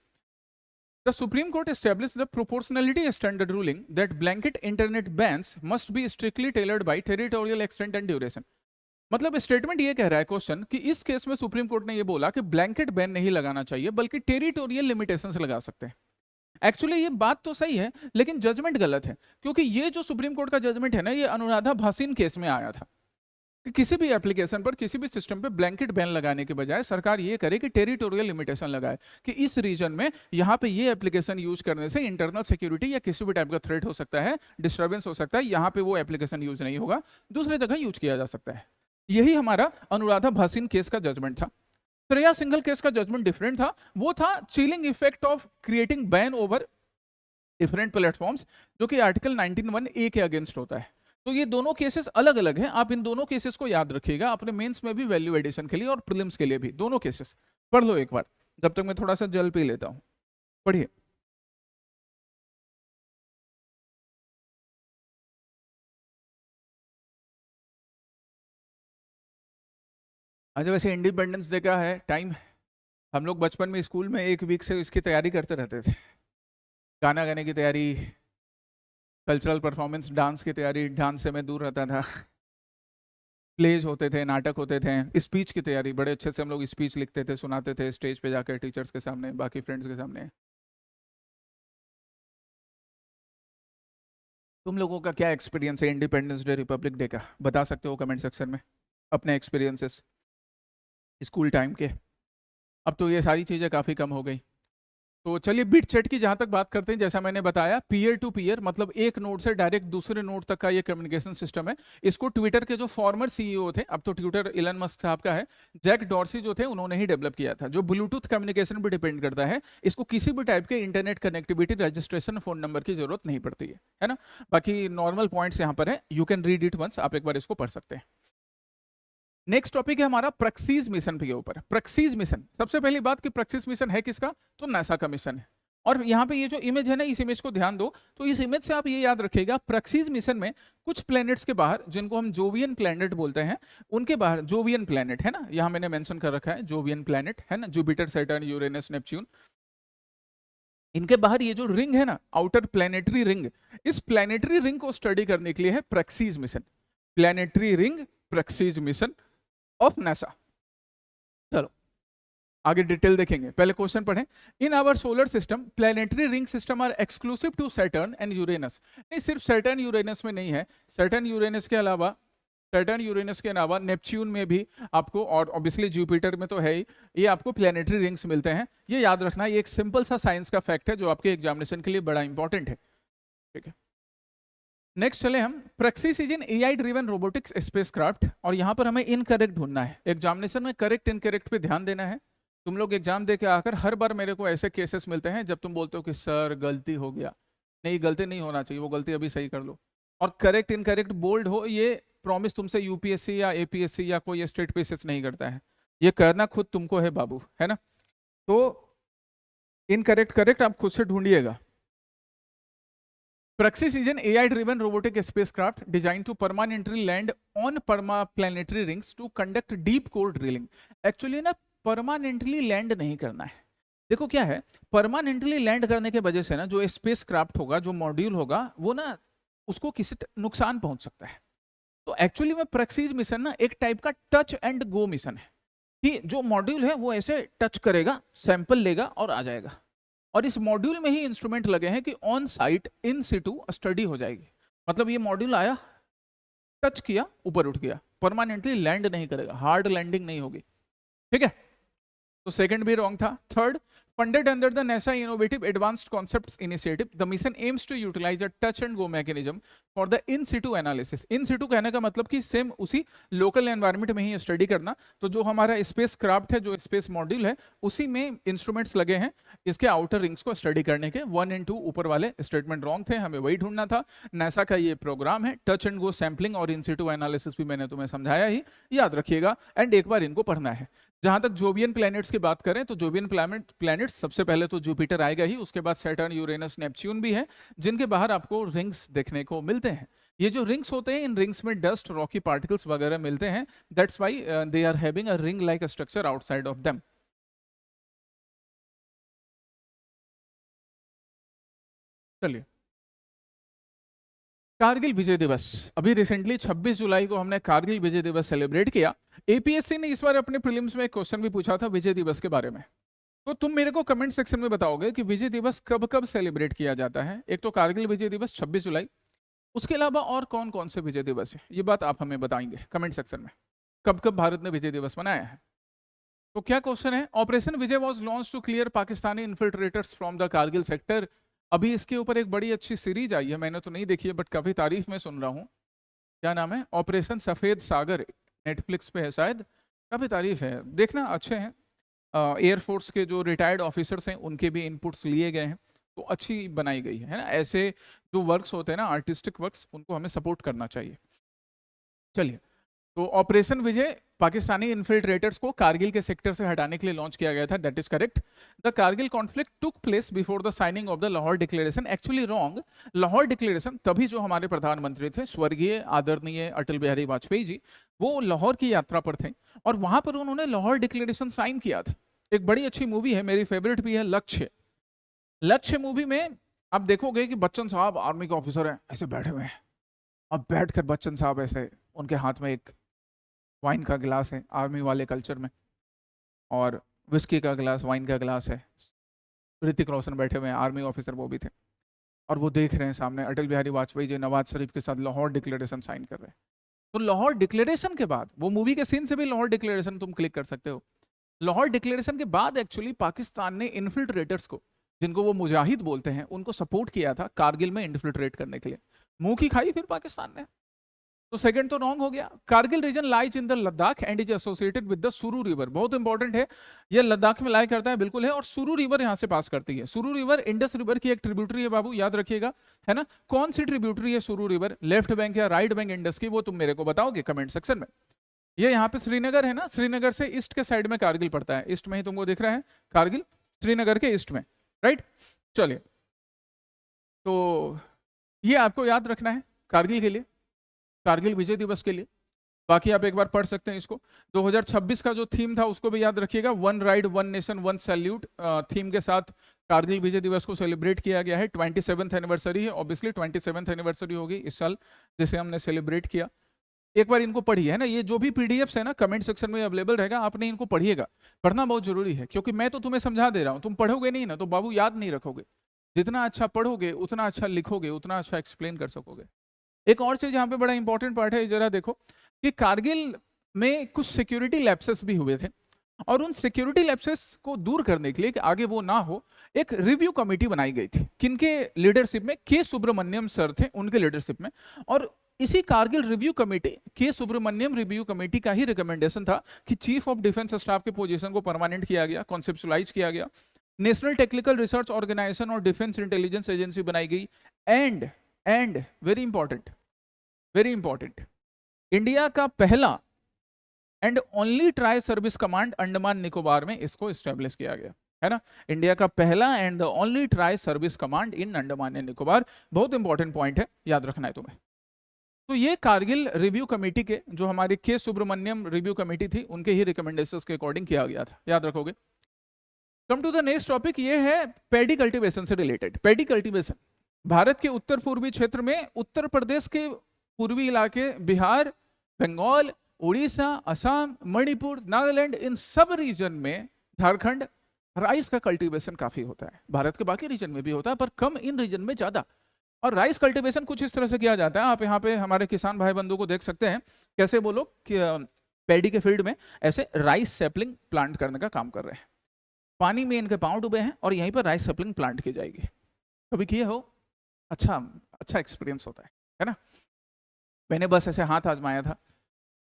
S1: The Supreme Court established the proportionality standard ruling that blanket internet bans must be strictly tailored by territorial extent and duration। मतलब स्टेटमेंट ये कह रहा है क्वेश्चन कि इस केस में सुप्रीम कोर्ट ने ये बोला कि ब्लैंकेट बैन नहीं लगाना चाहिए बल्कि टेरिटोरियल लिमिटेशंस लगा सकते हैं। एक्चुअली ये बात तो सही है लेकिन जजमेंट गलत है, क्योंकि ये जो सुप्रीम कोर्ट का जजमेंट है ना, ये अनुराधा भासीन केस में आया था कि किसी भी एप्लीकेशन पर, किसी भी सिस्टम पे ब्लैंकेट बैन लगाने के बजाय सरकार ये करे कि टेरिटोरियल लिमिटेशन लगाए कि इस रीजन में यहाँ पे ये एप्लीकेशन यूज करने से इंटरनल सिक्योरिटी या किसी भी टाइप का थ्रेट हो सकता है, डिस्टर्बेंस हो सकता है, यहाँ पे वो एप्लीकेशन यूज नहीं होगा, दूसरे जगह यूज किया जा सकता है। यही हमारा अनुराधा भासीन केस का जजमेंट था। श्रेया सिंघल केस का जजमेंट डिफरेंट था, वो था chilling effect of creating ban over different platforms, जो कि आर्टिकल 19(1)(a) के अगेंस्ट होता है। तो ये दोनों केसेस अलग अलग हैं, आप इन दोनों केसेस को याद रखिएगा अपने मेंस में भी, वैल्यू एडिशन के लिए और प्रीलिम्स के लिए भी। दोनों केसेस पढ़ लो एक बार, जब तक मैं थोड़ा सा जल पी लेता हूं। पढ़िए। अच्छा, वैसे इंडिपेंडेंस डे का है टाइम, हम लोग बचपन में स्कूल में 1 वीक से इसकी तैयारी करते रहते थे। गाना गाने की तैयारी, कल्चरल परफॉर्मेंस, डांस की तैयारी, डांस से मैं दूर रहता था। प्लेज होते थे, नाटक होते थे, स्पीच की तैयारी, बड़े अच्छे से हम लोग स्पीच लिखते थे, सुनाते थे स्टेज पे जाकर टीचर्स के सामने, बाकी फ्रेंड्स के सामने। तुम लोगों का क्या एक्सपीरियंस है इंडिपेंडेंस डे, रिपब्लिक डे का, बता सकते हो कमेंट सेक्शन में अपने एक्सपीरियंसेस स्कूल टाइम के। अब तो ये सारी चीज़ें काफ़ी कम हो गई। तो चलिए बिट चैट की जहां तक बात करते हैं, जैसा मैंने बताया पीयर टू पीयर, मतलब एक नोड से डायरेक्ट दूसरे नोड तक का ये कम्युनिकेशन सिस्टम है। इसको ट्विटर के जो फॉर्मर सीईओ थे, अब तो ट्विटर इलन मस्क साहब का है, जैक डॉर्सी जो थे, उन्होंने ही डेवलप किया था, जो ब्लूटूथ कम्युनिकेशन पर डिपेंड करता है। इसको किसी भी टाइप के internet connectivity, registration, phone number की जरूरत नहीं पड़ती है ना। बाकी नॉर्मल पॉइंट्स यहाँ पर है, you can read it once, आप एक बार इसको पढ़ सकते हैं। नेक्स्ट टॉपिक है हमारा प्रक्सीज मिशन के ऊपर। प्रक्सीज मिशन, सबसे पहली बात कि प्रक्सीज मिशन है किसका, तो नासा का मिशन है। और यहाँ पे ये जो इमेज है ना, इस इमेज को ध्यान दो, तो इस इमेज से आप ये याद रखिएगा, प्रक्सीज मिशन में कुछ प्लैनेट्स के बाहर, जिनको हम जोवियन प्लैनेट बोलते हैं, उनके बाहर, जोवियन प्लैनेट है ना, यहाँ मैंने मेंशन कर रखा है जोवियन प्लैनेट है ना, जुपिटर, सैटर्न, यूरेनस, नेपच्यून, इनके बाहर ये जो रिंग है ना, आउटर प्लैनेटरी रिंग, इस प्लैनेटरी रिंग को स्टडी करने के लिए है proxies mission. Planetary ring proxies mission of NASA. चलो आगे डिटेल देखेंगे, पहले क्वेश्चन पढ़ें। In our solar system planetary ring system are exclusive to Saturn and Uranus. नहीं, सिर्फ सैटर्न यूरेनस में नहीं है, सैटर्न यूरेनस के अलावा, सैटर्न यूरेनस के अलावा नेपच्यून में भी आपको, और ऑब्वियसली जुपिटर में तो है ही, ये आपको प्लैनेटरी रिंग्स मिलते हैं। ये याद रखना, ये एक सिंपल सा साइंस का फैक्ट है जो आपके एग्जामिनेशन के लिए बड़ा इंपॉर्टेंट है। ठीक है, नेक्स्ट चले हम। Praxis is in AI driven robotics spacecraft, और यहाँ पर हमें इनकरेक्ट ढूंढना है। एग्जामिनेशन में करेक्ट इनकरेक्ट पे ध्यान देना है। तुम लोग एग्जाम दे के आकर हर बार मेरे को ऐसे केसेस मिलते हैं जब तुम बोलते हो कि सर गलती हो गया। नहीं, गलती नहीं होना चाहिए, वो गलती अभी सही कर लो। और करेक्ट इनकरेक्ट बोल्ड हो, ये प्रॉमिस तुमसे यूपीएससी या एपीएससी या कोई स्टेट पीसीएस नहीं करता है, ये करना खुद तुमको है बाबू, है ना। तो इनकरेक्ट करेक्ट आप खुद से ढूंढिएगा। Praxis is an AI-driven robotic spacecraft designed to permanently land on permaplanetary rings to conduct deep core drilling. Actually ना परमानेंटली लैंड नहीं करना है। देखो क्या है, परमानेंटली लैंड करने के वजह से ना जो स्पेस क्राफ्ट होगा, जो मॉड्यूल होगा, वो ना उसको किसी नुकसान पहुंच सकता है। तो एक्चुअली में प्रैक्सिस मिशन ना एक टाइप का टच एंड गो मिशन है कि जो मॉड्यूल है वो ऐसे टच करेगा, सैंपल लेगा और आ जाएगा। और इस मॉड्यूल में ही इंस्ट्रूमेंट लगे हैं कि on site in Situ study हो जाएगी। मतलब ये मॉड्यूल आया, टच किया, ऊपर उठ गया, परमानेंटली लैंड नहीं करेगा, हार्ड लैंडिंग नहीं होगी। ठीक है, तो सेकंड भी रॉन्ग था। Third, funded under the NASA Innovative Advanced Concepts Initiative, the mission aims to utilize a touch and go mechanism for the in situ analysis. In situ कहने का मतलब कि सेम उसी लोकल एनवायरनमेंट में ही study करना। तो जो हमारा स्पेस क्राफ्ट है, जो स्पेस मॉड्यूल है, उसी में इंस्ट्रूमेंट्स लगे हैं इसके आउटर रिंग्स को स्टडी करने के। 1 और 2 ऊपर वाले स्टेटमेंट रॉन्ग थे, हमें वही ढूंढना था। नासा का ये प्रोग्राम है, टच एंड गो सैम्पलिंग और इन सिटू एनालिसिस भी मैंने तुम्हें समझाया ही, याद रखिएगा। एंड एक बार इनको पढ़ना है। जहां तक जोवियन प्लैनेट्स की बात करें तो जोवियन प्लैनेट्स सबसे पहले तो जुपिटर आएगा ही, उसके बाद सैटर्न, यूरेनस, नेपच्यून भी है, जिनके बाहर आपको रिंग्स देखने को मिलते हैं। ये जो रिंग्स होते हैं, इन रिंग्स में डस्ट, रॉकी पार्टिकल्स वगैरह मिलते हैं। That's why they are having a ring like structure outside of them. चलिए, कारगिल विजय दिवस, अभी रिसेंटली 26 जुलाई को हमने कारगिल विजय दिवस सेलिब्रेट किया। एपीएससी ने इस बार अपने प्रीलिम्स में एक क्वेश्चन भी पूछा था विजय दिवस के बारे में। तो तुम मेरे को कमेंट सेक्शन में बताओगे कि विजय दिवस कब कब सेलिब्रेट किया जाता है। एक तो कारगिल विजय दिवस 26 जुलाई, उसके अलावा और कौन कौन से विजय दिवस है, ये बात आप हमें बताएंगे कमेंट सेक्शन में, कब कब भारत ने विजय दिवस मनाया है। तो क्या क्वेश्चन है, operation Vijay was launch to clear Pakistani infiltrators from the Kargil sector. अभी इसके ऊपर एक बड़ी अच्छी सीरीज आई है, मैंने तो नहीं देखी है बट काफी तारीफ में सुन रहा हूँ। क्या नाम है, ऑपरेशन सफेद सागर, नेटफ्लिक्स पे है शायद, काफी तारीफ है, देखना, अच्छे हैं। एयरफोर्स के जो रिटायर्ड ऑफिसर्स हैं उनके भी इनपुट्स लिए गए हैं, तो अच्छी बनाई गई है ना। ऐसे जो वर्क्स होते हैं ना, आर्टिस्टिक वर्क्स, उनको हमें सपोर्ट करना चाहिए। चलिए, तो ऑपरेशन विजय पाकिस्तानी इन्फिल्ट्रेटर्स को कारगिल के सेक्टर से हटाने के लिए लॉन्च किया गया था, that is correct. The Kargil conflict took place before the signing off the Lahore declaration. Actually wrong, Lahore declaration तभी जो हमारे प्रधानमंत्री थे स्वर्गीय आदरणीय अटल बिहारी वाजपेयी जी, वो लाहौर की यात्रा पर थे और वहां पर उन्होंने लाहौर डिक्लेरेशन साइन किया था। एक बड़ी अच्छी मूवी है, मेरी फेवरेट भी है, लक्ष्य। लक्ष्य मूवी में आप देखोगे कि बच्चन साहब आर्मी के ऑफिसर हैं, ऐसे बैठे हुए हैं। अब बैठकर बच्चन साहब ऐसे, उनके हाथ में एक वाइन का गिलास है आर्मी वाले कल्चर में, और विस्की का गिलास, वाइन का गिलास है। ऋतिक रोशन बैठे हुए हैं, आर्मी ऑफिसर वो भी थे, और वो देख रहे हैं सामने अटल बिहारी वाजपेयी जी नवाज शरीफ के साथ लाहौर डिक्लेरेशन साइन कर रहे हैं। तो लाहौर डिक्लेरेशन के बाद, वो मूवी के सीन से भी लाहौर डिक्लेरेशन तुम क्लिक कर सकते हो। लाहौर डिक्लेरेशन के बाद एक्चुअली पाकिस्तान ने इन्फिल्ट्रेटर्स को, जिनको वो मुजाहिद बोलते हैं, उनको सपोर्ट किया था कारगिल में इन्फिल्ट्रेट करने के लिए। मुंह की खाई फिर पाकिस्तान ने। तो सेकंड तो रॉन्ग हो गया। Kargil reason lies in the Ladakh and is associated with the सुरू रिवर। बहुत इंपॉर्टेंट है, ये लद्दाख में लाई करता है, बिल्कुल है, और सुरू रिवर यहां से पास करती है। सुरू रिवर इंडस रिवर की एक ट्रिब्यूटरी है बाबू, याद रखिएगा, है ना। कौन सी ट्रिब्यूटरी है सुरू रिवर, लेफ्ट बैंक या राइट बैंक इंडस की, वो तुम मेरे को बताओगे कमेंट सेक्शन में। ये यहाँ पे श्रीनगर है ना, श्रीनगर से ईस्ट के साइड में कारगिल पड़ता है, ईस्ट में ही तुमको दिख रहा है कारगिल, श्रीनगर के ईस्ट में, राइट। चलिए, तो ये आपको याद रखना है कारगिल के लिए, कारगिल विजय दिवस के लिए। बाकी आप एक बार पढ़ सकते हैं इसको। 2026 का जो थीम था उसको भी याद रखिएगा, one ride one nation one salute theme के साथ कारगिल विजय दिवस को सेलिब्रेट किया गया है। 27th एनिवर्सरी है, ऑब्वियसली 27th एनिवर्सरी होगी इस साल जिसे हमने सेलिब्रेट किया। एक बार इनको पढ़िए, है ना। ये जो भी पीडीएफ्स है ना, कमेंट सेक्शन में अवेलेबल रहेगा, आपने इनको पढ़िएगा। पढ़ना बहुत जरूरी है, क्योंकि मैं तो तुम्हें समझा दे रहा हूँ, तुम पढ़ोगे नहीं ना तो बाबू याद नहीं रखोगे। जितना अच्छा पढ़ोगे उतना अच्छा लिखोगे, उतना अच्छा एक्सप्लेन कर सकोगे। एक और चीज यहाँ पे बड़ा इंपॉर्टेंट पार्ट है, जरा देखो कि कारगिल में कुछ सिक्योरिटी लैप्सेस भी हुए थे, और उन सिक्योरिटी लैप्सेस को दूर करने के लिए कि आगे वो ना हो, एक रिव्यू कमेटी बनाई गई थी। किनके लीडरशिप में, के सुब्रमण्यम सर थे उनके लीडरशिप में। और इसी कारगिल रिव्यू कमेटी, के सुब्रमण्यम रिव्यू कमेटी का ही रिकमेंडेशन था कि चीफ ऑफ डिफेंस स्टाफ के पोजीशन को परमानेंट किया गया, कॉन्सेप्चुलाइज किया गया। नेशनल टेक्निकल रिसर्च ऑर्गेनाइजेशन और डिफेंस इंटेलिजेंस एजेंसी बनाई गई। एंड वेरी इंपॉर्टेंट इंडिया का पहला and only tri service command Andaman Nicobar में इसको स्टेब्लिश किया गया है ना। इंडिया का पहला and the only tri service command in Andaman and Nicobar, बहुत इंपॉर्टेंट पॉइंट है, याद रखना है तुम्हें। तो ये कारगिल रिव्यू कमेटी के, जो हमारी के सुब्रमण्यम रिव्यू कमेटी थी, उनके ही रिकमेंडेशंस के अकॉर्डिंग किया गया था, याद रखोगे। Come to the next topic, ये है पैडी कल्टीवेशन से रिलेटेड। पैडी कल्टीवेशन भारत के उत्तर पूर्वी क्षेत्र में, उत्तर प्रदेश के पूर्वी इलाके, बिहार, बंगाल, उड़ीसा, असम, मणिपुर, नागालैंड, इन सब रीजन में, झारखंड, राइस का कल्टीवेशन काफी होता है। भारत के बाकी रीजन में भी होता है पर कम इन रीजन में ज्यादा। और राइस कल्टीवेशन कुछ इस तरह से किया जाता है, आप यहाँ पे हमारे किसान भाई बंधु को देख सकते हैं कैसे वो लोग पैडी के फील्ड में ऐसे राइस सैपलिंग प्लांट करने का काम कर रहे हैं। पानी में इनके पांव डूबे हैं और यहीं पर राइस सैपलिंग प्लांट की जाएगी। कभी किए हो? अच्छा एक्सपीरियंस होता है ना। मैंने बस ऐसे हाथ आजमाया था,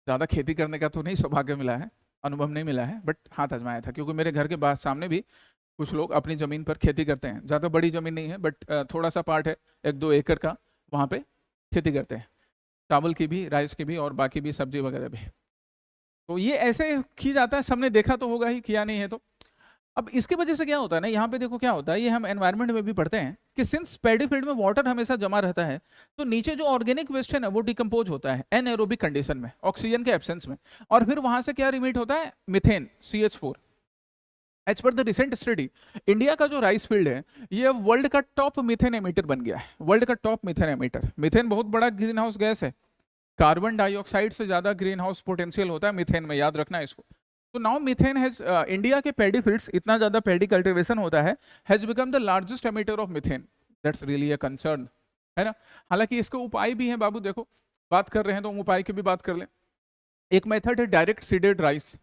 S1: ज़्यादा खेती करने का तो नहीं सौभाग्य मिला है, अनुभव नहीं मिला है, बट हाथ आजमाया था, क्योंकि मेरे घर के बाद सामने भी कुछ लोग अपनी ज़मीन पर खेती करते हैं। ज़्यादा बड़ी ज़मीन नहीं है बट थोड़ा सा पार्ट है, 1-2 एकड़ का, वहाँ पे खेती करते हैं, चावल की भी, राइस की भी और बाकी भी सब्जी वगैरह भी। तो ये ऐसे की जाता है, सबने देखा तो होगा ही, किया नहीं है तो। अब इसकी वजह से क्या होता है ना, यहाँ पे देखो क्या होता है, ये हम एनवायरनमेंट में भी पढ़ते हैं कि सिंस पैडी फील्ड में वाटर हमेशा जमा रहता है, तो नीचे जो ऑर्गेनिक वेस्ट है ना वो डिकम्पोज होता है एनएरोबिक कंडीशन में, ऑक्सीजन के एब्सेंस में, और फिर वहां से क्या रिमिट होता है, methane, CH4। As per the recent study, India का जो राइस फील्ड है ये वर्ल्ड का टॉप मीथेन एमिटर बन गया है, वर्ल्ड का टॉप मीथेन एमिटर। मीथेन बहुत बड़ा ग्रीन हाउस गैस है, कार्बन डाइऑक्साइड से ज्यादा ग्रीन हाउस पोटेंशियल होता है मीथेन में, याद रखना है इसको। तो नाउ मीथेन हैज, इंडिया के पैडी फील्ड्स, इतना ज्यादा पैडी कल्टीवेशन होता है, has become the largest emitter of methane. That's really a concern, है ना। हालांकि इसके उपाय भी हैं बाबू, देखो बात कर रहे हैं तो हम उपाय की भी बात कर लें। एक मेथड है डायरेक्ट सीडेड राइस।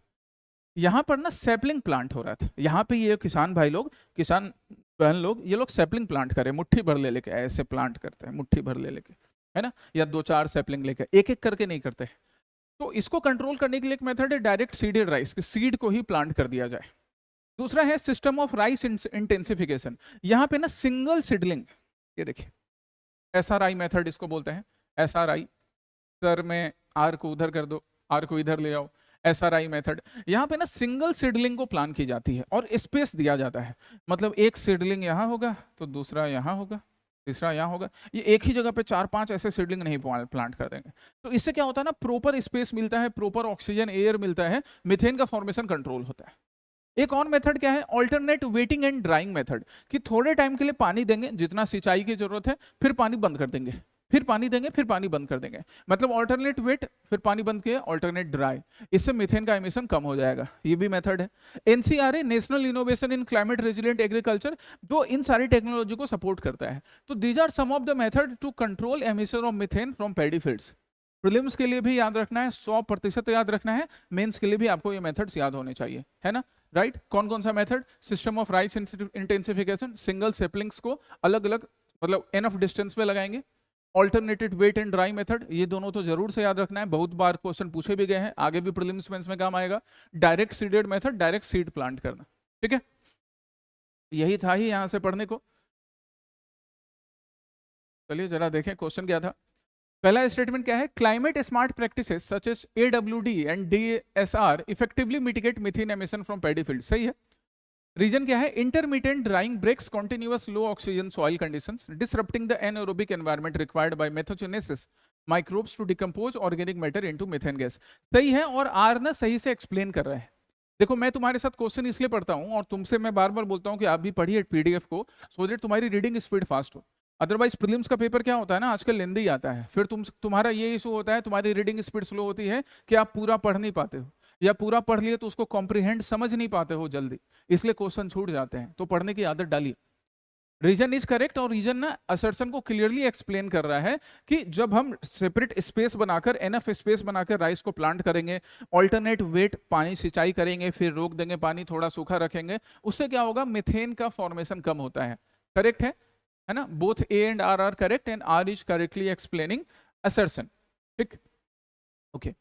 S1: यहाँ पर ना सैपलिंग प्लांट हो रहा था, यहाँ पे ये किसान भाई लोग, किसान बहन लोग, ये लोग सैपलिंग प्लांट करे, मुट्ठी भर ले लेके ऐसे प्लांट करते हैं, मुट्ठी भर ले लेके, है ना, या 2-4 सैपलिंग लेके, एक एक करके नहीं करते। तो इसको कंट्रोल करने के लिए एक मेथड है डायरेक्ट सीडेड राइस, कि सीड को ही प्लांट कर दिया जाए। दूसरा है सिस्टम ऑफ राइस इंटेंसिफिकेशन। यहाँ पे ना सिंगल सीडलिंग, ये देखिए SRI मेथड इसको बोलते हैं, SRI, सर में आर को उधर कर दो, आर को इधर ले आओ, SRI मेथड। यहाँ पे ना सिंगल सीडलिंग को प्लान की जाती है और स्पेस दिया जाता है, मतलब एक सीडलिंग यहाँ होगा तो दूसरा यहाँ होगा, तीसरा यहाँ होगा, ये एक ही जगह पे 4-5 ऐसे सीडलिंग नहीं प्लांट कर देंगे। तो इससे क्या होता है ना, प्रॉपर स्पेस मिलता है, प्रॉपर ऑक्सीजन एयर मिलता है, मीथेन का फॉर्मेशन कंट्रोल होता है। एक और मेथड क्या है, alternate wetting and drawing method, कि थोड़े टाइम के लिए पानी देंगे जितना सिंचाई की जरूरत है, फिर पानी बंद कर देंगे, फिर पानी देंगे, फिर पानी बंद कर देंगे, मतलब ऑल्टरनेट वेट, फिर पानी बंद किया, ऑल्टरनेट ड्राई। इससे मीथेन का एमिशन कम हो जाएगा, ये भी मेथड है। NCRA, national innovation in climate resilient agriculture, जो इन सारी टेक्नोलॉजी को सपोर्ट करता है। तो these are some of the method to control emission of methane from paddy fields. Prelims के लिए भी याद रखना है, 100% याद रखना है, मेंस के लिए भी आपको ये मेथड्स याद होने चाहिए, है ना, राइट। कौन कौन सा method, system of rice intensification, single saplings को अलग अलग, मतलब एनफ डिस्टेंस पे लगाएंगे, alternated wet and dry method, ये दोनों तो जरूर से याद रखना है, बहुत बार क्वेश्चन पूछे भी गए हैं, आगे भी प्रीलिम्स मेंस में काम आएगा। Direct seeded method, direct seed plant करना, ठीक है, यही था ही यहां से पढ़ने को। चलिए जरा देखें क्वेश्चन क्या था। पहला स्टेटमेंट क्या है, climate smart practices such as AWD and DSR effectively mitigate methane emission from paddy field, सही है। रीजन क्या है, intermediate drying breaks continuous low oxygen soil conditions disrupting the anaerobic environment required by methanogenesis microbes to decompose organic matter into methane gas, सही है। और are ना सही से एक्सप्लेन कर रहा है। देखो मैं तुम्हारे साथ क्वेश्चन इसलिए पढ़ता हूँ और तुमसे मैं बार बार बोलता हूँ कि आप भी पढ़िए PDF को, सो दैट तुम्हारी रीडिंग स्पीड फास्ट हो। अदरवाइज प्रीलिम्स का पेपर क्या होता है ना, आजकल लेंदी आता है, फिर तुम्हारा ये इशू होता है, तुम्हारी रीडिंग स्पीड स्लो होती है कि आप पूरा पढ़ नहीं पाते हो, या पूरा पढ़ लिए तो उसको कॉम्प्रिहेंड समझ नहीं पाते हो जल्दी, इसलिए क्वेश्चन छूट जाते हैं। तो पढ़ने की आदत डालिए। रीजन इज करेक्ट, और रीजन ना असर्शन को क्लियरली एक्सप्लेन कर रहा है कि जब हम सेपरेट स्पेस बनाकर, एनफ स्पेस बनाकर राइस को प्लांट करेंगे, ऑल्टरनेट वेट पानी सिंचाई करेंगे, फिर रोक देंगे पानी, थोड़ा सूखा रखेंगे, उससे क्या होगा, मीथेन का फॉर्मेशन कम होता है। करेक्ट है ना, both A and R are correct and R is correctly explaining assertion, ठीक, ओके।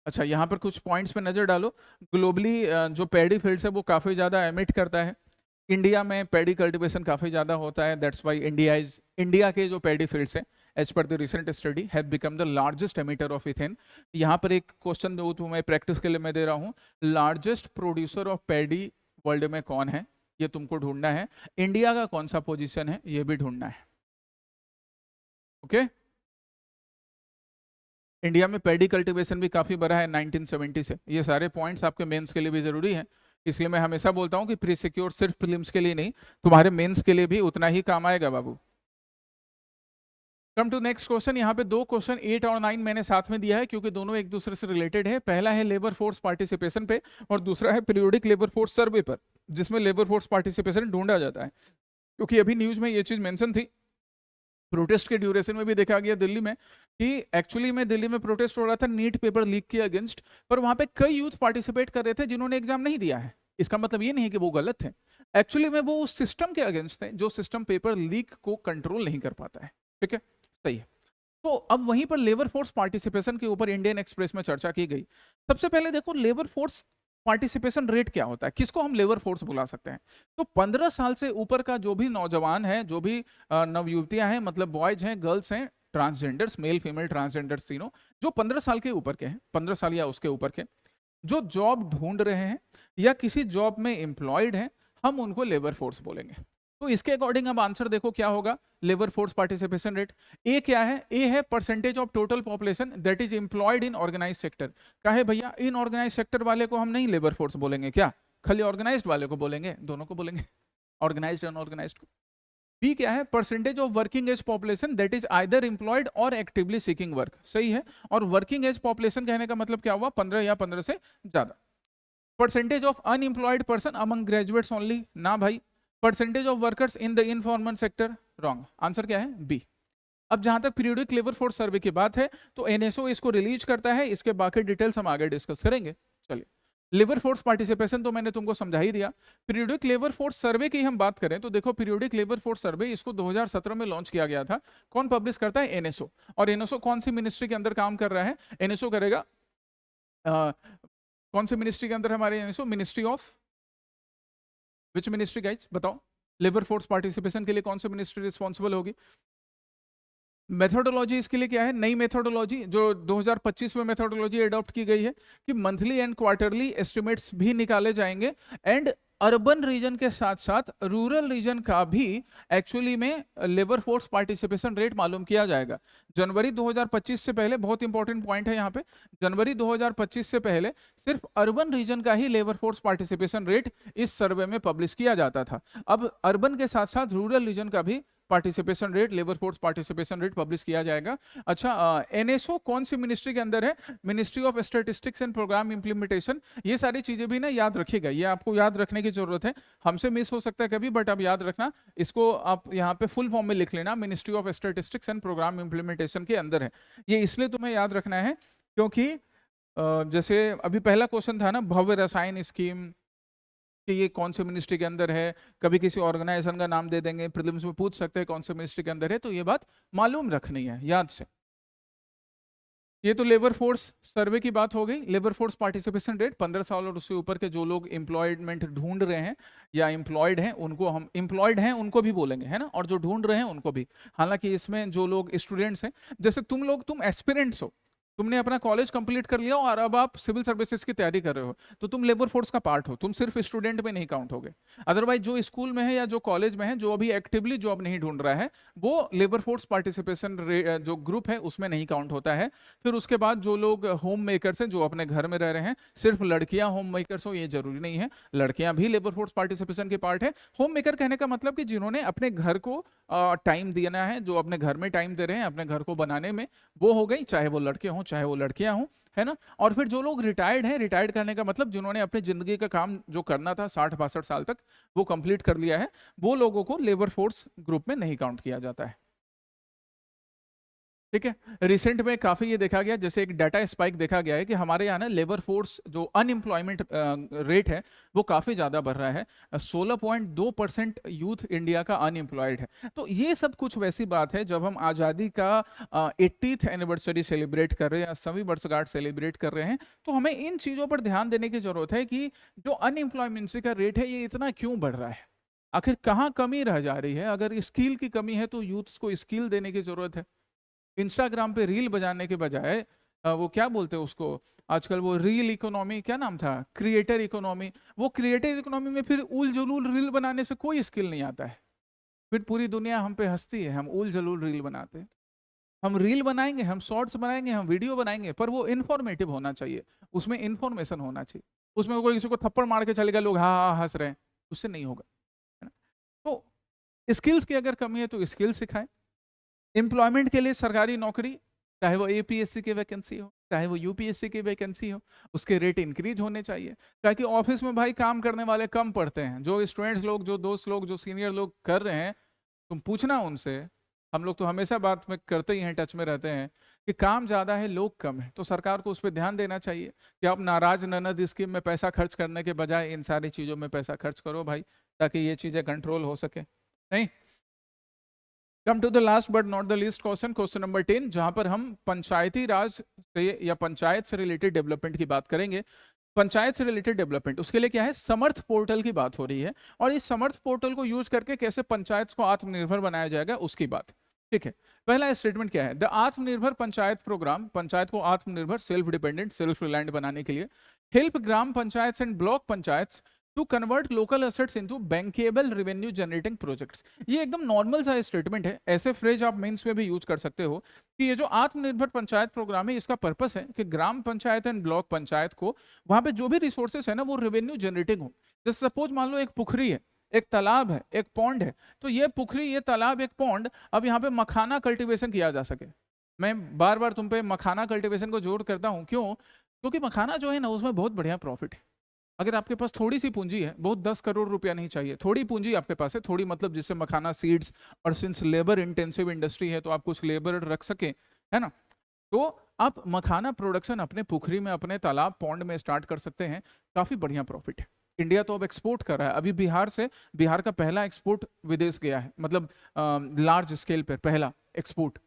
S1: अच्छा यहाँ पर कुछ पॉइंट्स पे नजर डालो। ग्लोबली जो पैडी फील्ड्स है वो काफी ज्यादा एमिट करता है, इंडिया में पैडी कल्टीवेशन काफी ज्यादा होता है, दैट्स वाई इंडिया के जो पैडी फील्ड्स है as per the recent study have become the largest emitter of ethane. यहाँ पर एक क्वेश्चन दो तुम्हें प्रैक्टिस के लिए मैं दे रहा हूँ, largest producer of paddy world में कौन है, ये तुमको ढूंढना है। इंडिया का कौन सा पोजीशन है ये भी ढूंढना है। ओके, इंडिया में पैडी कल्टीवेशन भी काफी बड़ा है 1970 से। ये सारे पॉइंट्स आपके मेंस के लिए भी जरूरी है, इसलिए मैं हमेशा बोलता हूं कि प्री सिक्योर सिर्फ प्रीलिम्स के लिए नहीं, तुम्हारे मेंस के लिए भी उतना ही काम आएगा बाबू। Come to next question. यहाँ पे दो क्वेश्चन 8 और 9 मैंने साथ में दिया है क्योंकि दोनों एक दूसरे से रिलेटेड है। पहला है लेबर फोर्स पार्टिसिपेशन पे और दूसरा है पीरियोडिक लेबर फोर्स सर्वे पर, जिसमें लेबर फोर्स पार्टिसिपेशन ढूंढा जाता है। क्योंकि अभी न्यूज में ये चीज मेंशन थी, प्रोटेस्ट के ड्यूरेशन में भी देखा गया दिल्ली में कि एक्चुअली में दिल्ली में प्रोटेस्ट हो रहा था नीट पेपर लीक के अगेंस्ट, पर वहां पे कई यूथ पार्टिसिपेट कर रहे थे जिन्होंने एग्जाम नहीं दिया है। इसका मतलब ये नहीं कि वो गलत थे, एक्चुअली में वो उस सिस्टम के अगेंस्ट थे जो सिस्टम पेपर लीक को कंट्रोल नहीं कर पाता है। ठीक है, सही है। तो अब वहीं पर लेबर फोर्स पार्टिसिपेशन के ऊपर इंडियन एक्सप्रेस में चर्चा की गई। सबसे पहले देखो लेबर फोर्स पार्टिसिपेशन रेट क्या होता है, किसको हम लेबर फोर्स बुला सकते हैं। तो 15 साल से ऊपर का जो भी नौजवान है, जो भी नवयुवतियां हैं, मतलब बॉयज हैं, गर्ल्स हैं, ट्रांसजेंडर्स, मेल फीमेल ट्रांसजेंडर्स तीनों, जो 15 साल के ऊपर के हैं, 15 साल या उसके ऊपर के, जो जॉब ढूंढ रहे हैं या किसी जॉब में एम्प्लॉयड हैं, हम उनको लेबर फोर्स बोलेंगे। तो इसके अकॉर्डिंग अब आंसर देखो क्या होगा, labour force participation rate. A क्या है, ए है percentage of total population that is employed in organise sector. कहे भैया इन ऑर्गेनाइज सेक्टर वाले को हम नहीं लेबर फोर्स बोलेंगे, क्या खाली ऑर्गेनाइज्ड वाले को बोलेंगे, दोनों को बोलेंगे, ऑर्गेनाइज्ड अनऑर्गेनाइज्ड को। बी क्या है, percentage of working age population that is either employed और एक्टिवली सीकिंग वर्क। सही है, और वर्किंग एज पॉपुलेशन कहने का मतलब क्या हुआ, 15 या 15 से ज्यादा। Percentage of unemployed person among graduates only, ना भाई। Percentage of workers in the informal sector, wrong. Answer क्या है, बी। अब जहां तक पीरियोडिक लेबर फोर्स सर्वे की बात है तो एनएसओ इसको रिलीज करता है, इसके बाकी डिटेल्स हम आगे डिस्कस करेंगे। चलिए, लेबर फोर्स पार्टिसिपेशन तो मैंने तुमको समझा ही दिया। पीरियोडिक लेबर फोर्स सर्वे की हम बात करें तो देखो, पीरियोडिक लेबर फोर्स सर्वे इसको 2017 में लॉन्च किया गया था। कौन पब्लिश करता है, एनएसओ। और एनएसओ कौन सी मिनिस्ट्री के अंदर काम कर रहा है, एनएसओ करेगा कौन सी मिनिस्ट्री के अंदर हमारे NSO, ministry of which ministry guys, बताओ। लेबर फोर्स पार्टिसिपेशन के लिए कौन सी मिनिस्ट्री रिस्पॉन्सिबल होगी। मेथोडोलॉजी इसके लिए क्या है, नई मेथोडोलॉजी जो 2025 में मेथोडोलॉजी एडॉप्ट की गई है कि मंथली एंड क्वार्टरली एस्टिमेट्स भी निकाले जाएंगे एंड अर्बन रीजन के साथ साथ रूरल रीजन का भी एक्चुअली में लेबर फोर्स पार्टिसिपेशन रेट मालूम किया जाएगा। जनवरी 2025 से पहले, बहुत इंपॉर्टेंट पॉइंट है यहाँ पे, जनवरी 2025 से पहले सिर्फ अर्बन रीजन का ही लेबर फोर्स पार्टिसिपेशन रेट इस सर्वे में पब्लिश किया जाता था। अब अर्बन के साथ साथ रूरल रीजन का भी participation rate, labour force participation rate publish किया जाएगा। अच्छा, एनएसओ कौन सी मिनिस्ट्री के अंदर है, ministry of statistics and programme implementation. ये सारी चीजें भी ना याद रखिएगा, ये आपको याद रखने की जरूरत है, हमसे मिस हो सकता है कभी, बट अब याद रखना, इसको आप यहाँ पे फुल फॉर्म में लिख लेना, Ministry of statistics and programme Implementation के अंदर है। ये इसलिए तुम्हें याद रखना है क्योंकि जैसे अभी पहला क्वेश्चन था ना, भव्य रसायन स्कीम, कि ये कौन से मिनिस्ट्री के अंदर है, कभी किसी ऑर्गेनाइजेशन का नाम दे देंगे, प्रीलिम्स में पूछ सकते हैं कौन से मिनिस्ट्री के अंदर है, तो ये बात मालूम रखनी है याद से। ये तो लेबर फोर्स सर्वे की बात हो गई। लेबर फोर्स पार्टिसिपेशन रेट, 15 साल और उससे ऊपर के जो लोग एम्प्लॉयमेंट ढूंढ रहे हैं या एम्प्लॉयड हैं उनको हम, एम्प्लॉयड हैं उनको भी बोलेंगे, है ना, और जो ढूंढ रहे हैं उनको भी। हालांकि इसमें जो लोग स्टूडेंट्स हैं, जैसे तुम लोग, तुम एस्पिरेंट्स हो, तुमने अपना कॉलेज कंप्लीट कर लिया और अब आप सिविल सर्विसेज की तैयारी कर रहे हो, तो तुम लेबर फोर्स का पार्ट हो, तुम सिर्फ स्टूडेंट में नहीं काउंट होगे। अदरवाइज जो स्कूल में है या जो कॉलेज में है, जो अभी एक्टिवली जॉब नहीं ढूंढ रहा है, वो लेबर फोर्स पार्टिसिपेशन जो ग्रुप है उसमें नहीं काउंट होता है। फिर उसके बाद जो लोग होम मेकर्स हैं, जो अपने घर में रह रहे हैं, सिर्फ लड़कियां होम मेकर्स हो ये जरूरी नहीं है, लड़कियां भी लेबर फोर्स पार्टिसिपेशन के पार्ट है। होम मेकर कहने का मतलब कि जिन्होंने अपने घर को टाइम देना है, जो अपने घर में टाइम दे रहे हैं अपने घर को बनाने में, वो हो गई, चाहे वो लड़के हों चाहे वो लड़कियां हों, है ना। और फिर जो लोग रिटायर्ड हैं, रिटायर्ड करने का मतलब जिन्होंने अपनी जिंदगी का काम जो करना था 60-62 साल तक वो कंप्लीट कर लिया है, वो लोगों को लेबर फोर्स ग्रुप में नहीं काउंट किया जाता है। ठीक है, रिसेंट में काफी ये देखा गया, जैसे एक डाटा स्पाइक देखा गया है कि हमारे यहाँ ना लेबर फोर्स जो अनएम्प्लॉयमेंट रेट है वो काफी ज्यादा बढ़ रहा है। 16.2% यूथ इंडिया का अनएम्प्लॉयड है। तो ये सब कुछ वैसी बात है, जब हम आजादी का 80th एनिवर्सरी सेलिब्रेट कर रहे हैं या 100वीं वर्षगांठ सेलिब्रेट कर रहे हैं, तो हमें इन चीजों पर ध्यान देने की जरूरत है कि जो अनएम्प्लॉयमेंट का रेट है ये इतना क्यों बढ़ रहा है, आखिर कहाँ कमी रह जा रही है। अगर स्किल की कमी है तो यूथ को स्किल देने की जरूरत है, इंस्टाग्राम पे रील बजाने के बजाय वो क्या बोलते हैं उसको आजकल, वो रील इकोनॉमी, क्या नाम था, क्रिएटर इकोनॉमी। वो क्रिएटर इकोनॉमी में फिर उल जलूल रील बनाने से कोई स्किल नहीं आता है, फिर पूरी दुनिया हम पे हंसती है, हम उल जलूल रील बनाते हैं। हम रील बनाएंगे, हम शॉर्ट्स बनाएंगे, हम वीडियो बनाएंगे, पर वो इन्फॉर्मेटिव होना चाहिए, उसमें इन्फॉर्मेशन होना चाहिए। उसमें कोई किसी को थप्पड़ मार के चलेगा, लोग हाँ हाँ हंस रहे हैं, उससे नहीं होगा, है ना। तो स्किल्स की अगर कमी है तो स्किल्स सिखाएं। एम्प्लॉयमेंट के लिए सरकारी नौकरी, चाहे वो एपीएससी की वैकेंसी हो, चाहे वो यूपीएससी की वैकेंसी हो, उसके रेट इंक्रीज होने चाहिए, ताकि ऑफिस में भाई काम करने वाले कम पड़ते हैं। जो स्टूडेंट्स लोग, जो दोस्त लोग, जो सीनियर लोग कर रहे हैं, तुम पूछना उनसे, हम लोग तो हमेशा बात में करते ही हैं, टच में रहते हैं, कि काम ज़्यादा है, लोग कम है, तो सरकार को उस पर ध्यान देना चाहिए कि आप नाराज ननद स्कीम में पैसा खर्च करने के बजाय इन सारी चीज़ों में पैसा खर्च करो भाई, ताकि ये चीज़ें कंट्रोल हो सके। नहीं, come to the last but not the least question, question number 10, जहां पर हम पंचायती राज से या पंचायत से रिलेटेड डेवलपमेंट की बात करेंगे। पंचायत से रिलेटेड डेवलपमेंट, उसके लिए क्या है, समर्थ पोर्टल की बात हो रही है, और इस समर्थ पोर्टल को यूज करके कैसे पंचायत को आत्मनिर्भर बनाया जाएगा उसकी बात। ठीक है, पहला स्टेटमेंट क्या है, द आत्मनिर्भर पंचायत प्रोग्राम, पंचायत को आत्मनिर्भर, सेल्फ डिपेंडेंट, सेल्फ रिलायंट बनाने के लिए help gram panchayat and block panchayat to convert local assets into bankable revenue generating projects. ये एकदम नॉर्मल सा स्टेटमेंट है, ऐसे फ्रेज आप मेंस में भी यूज कर सकते हो कि ये जो आत्मनिर्भर पंचायत प्रोग्राम है, इसका पर्पस है कि ग्राम पंचायत एंड ब्लॉक पंचायत को वहां पे जो भी रिसोर्सेस है ना, वो रेवेन्यू जनरेटिंग हो। जैसे सपोज मान लो एक पुखरी है, एक तालाब है, एक पॉन्ड है, तो ये पुखरी, ये तालाब, एक पॉन्ड, अब यहाँ पे मखाना कल्टीवेशन किया जा सके। मैं बार बार तुम पे मखाना कल्टीवेशन को जोर करता हूँ, क्यों? क्योंकि मखाना जो है ना, उसमें बहुत बढ़िया प्रॉफिट है। अगर आपके पास थोड़ी सी पूंजी है, बहुत 10 करोड़ रुपया नहीं चाहिए, थोड़ी पूंजी आपके पास है, थोड़ी मतलब जिससे मखाना सीड्स, और सिंस लेबर इंटेंसिव इंडस्ट्री है तो आप कुछ लेबर रख सके, है ना, तो आप मखाना प्रोडक्शन अपने पुखरी में, अपने तालाब पॉन्ड में स्टार्ट कर सकते हैं, काफी बढ़िया प्रॉफिट है। इंडिया तो अब एक्सपोर्ट कर रहा है, अभी बिहार से, बिहार का पहला एक्सपोर्ट विदेश गया है, मतलब लार्ज स्केल पर पहला एक्सपोर्ट।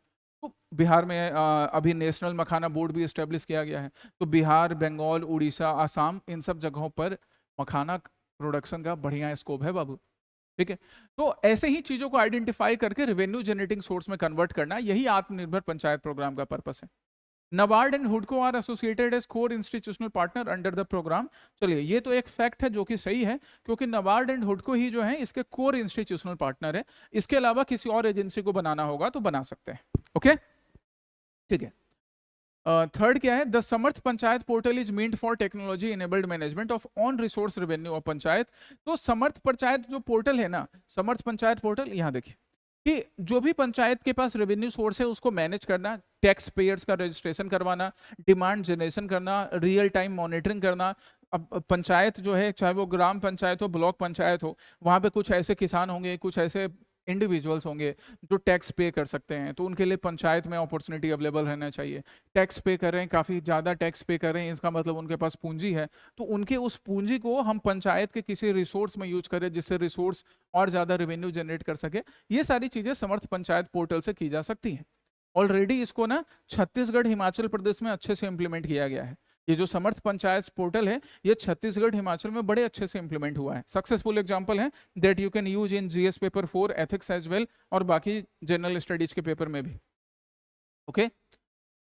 S1: तो बिहार में अभी नेशनल मखाना बोर्ड भी एस्टेब्लिश किया गया है, तो बिहार, बंगाल, उड़ीसा, आसाम, इन सब जगहों पर मखाना प्रोडक्शन का बढ़िया स्कोप है बाबू। ठीक है, तो ऐसे ही चीजों को आइडेंटिफाई करके रेवेन्यू जनरेटिंग सोर्स में कन्वर्ट करना, यही आत्मनिर्भर पंचायत प्रोग्राम का पर्पस है। NABARD एंड हुडको are associated as core institutional partner under the program. चलिए, ये तो एक फैक्ट है जो कि सही है, क्योंकि NABARD एंड हुडको ही जो है इसके कोर इंस्टीट्यूशनल पार्टनर है। इसके अलावा किसी और एजेंसी को बनाना होगा तो बना सकते हैं। ओके, ठीक है। थर्ड क्या है, the Samarth panchayat portal is meant for technology enabled management of on resource revenue of panchayat. तो समर्थ पंचायत जो पोर्टल है ना, समर्थ पंचायत पोर्टल, यहाँ देखिए कि जो भी पंचायत के पास रेवेन्यू सोर्स है उसको मैनेज करना, टैक्स पेयर्स का रजिस्ट्रेशन करवाना, डिमांड जनरेशन करना, रियल टाइम मॉनिटरिंग करना। अब पंचायत जो है, चाहे वो ग्राम पंचायत हो, ब्लॉक पंचायत हो, वहां पे कुछ ऐसे किसान होंगे, कुछ ऐसे इंडिविजुअल्स होंगे जो टैक्स पे कर सकते हैं, तो उनके लिए पंचायत में अपॉर्चुनिटी अवेलेबल रहना चाहिए। टैक्स पे कर रहे हैं, काफ़ी ज़्यादा टैक्स पे कर रहे हैं, इसका मतलब उनके पास पूंजी है, तो उनके उस पूंजी को हम पंचायत के किसी रिसोर्स में यूज करें, जिससे रिसोर्स और ज़्यादा रेवेन्यू जनरेट कर सके। ये सारी चीज़ें समर्थ पंचायत पोर्टल से की जा सकती हैं। ऑलरेडी इसको ना छत्तीसगढ़, हिमाचल प्रदेश में अच्छे से इंप्लीमेंट किया गया है। ये जो समर्थ पंचायत पोर्टल है, ये छत्तीसगढ़, हिमाचल में बड़े अच्छे से इंप्लीमेंट हुआ है। सक्सेसफुल एग्जांपल है that you can use in GS paper 4, ethics as well, और बाकी जनरल स्टडीज के पेपर में भी। ओके,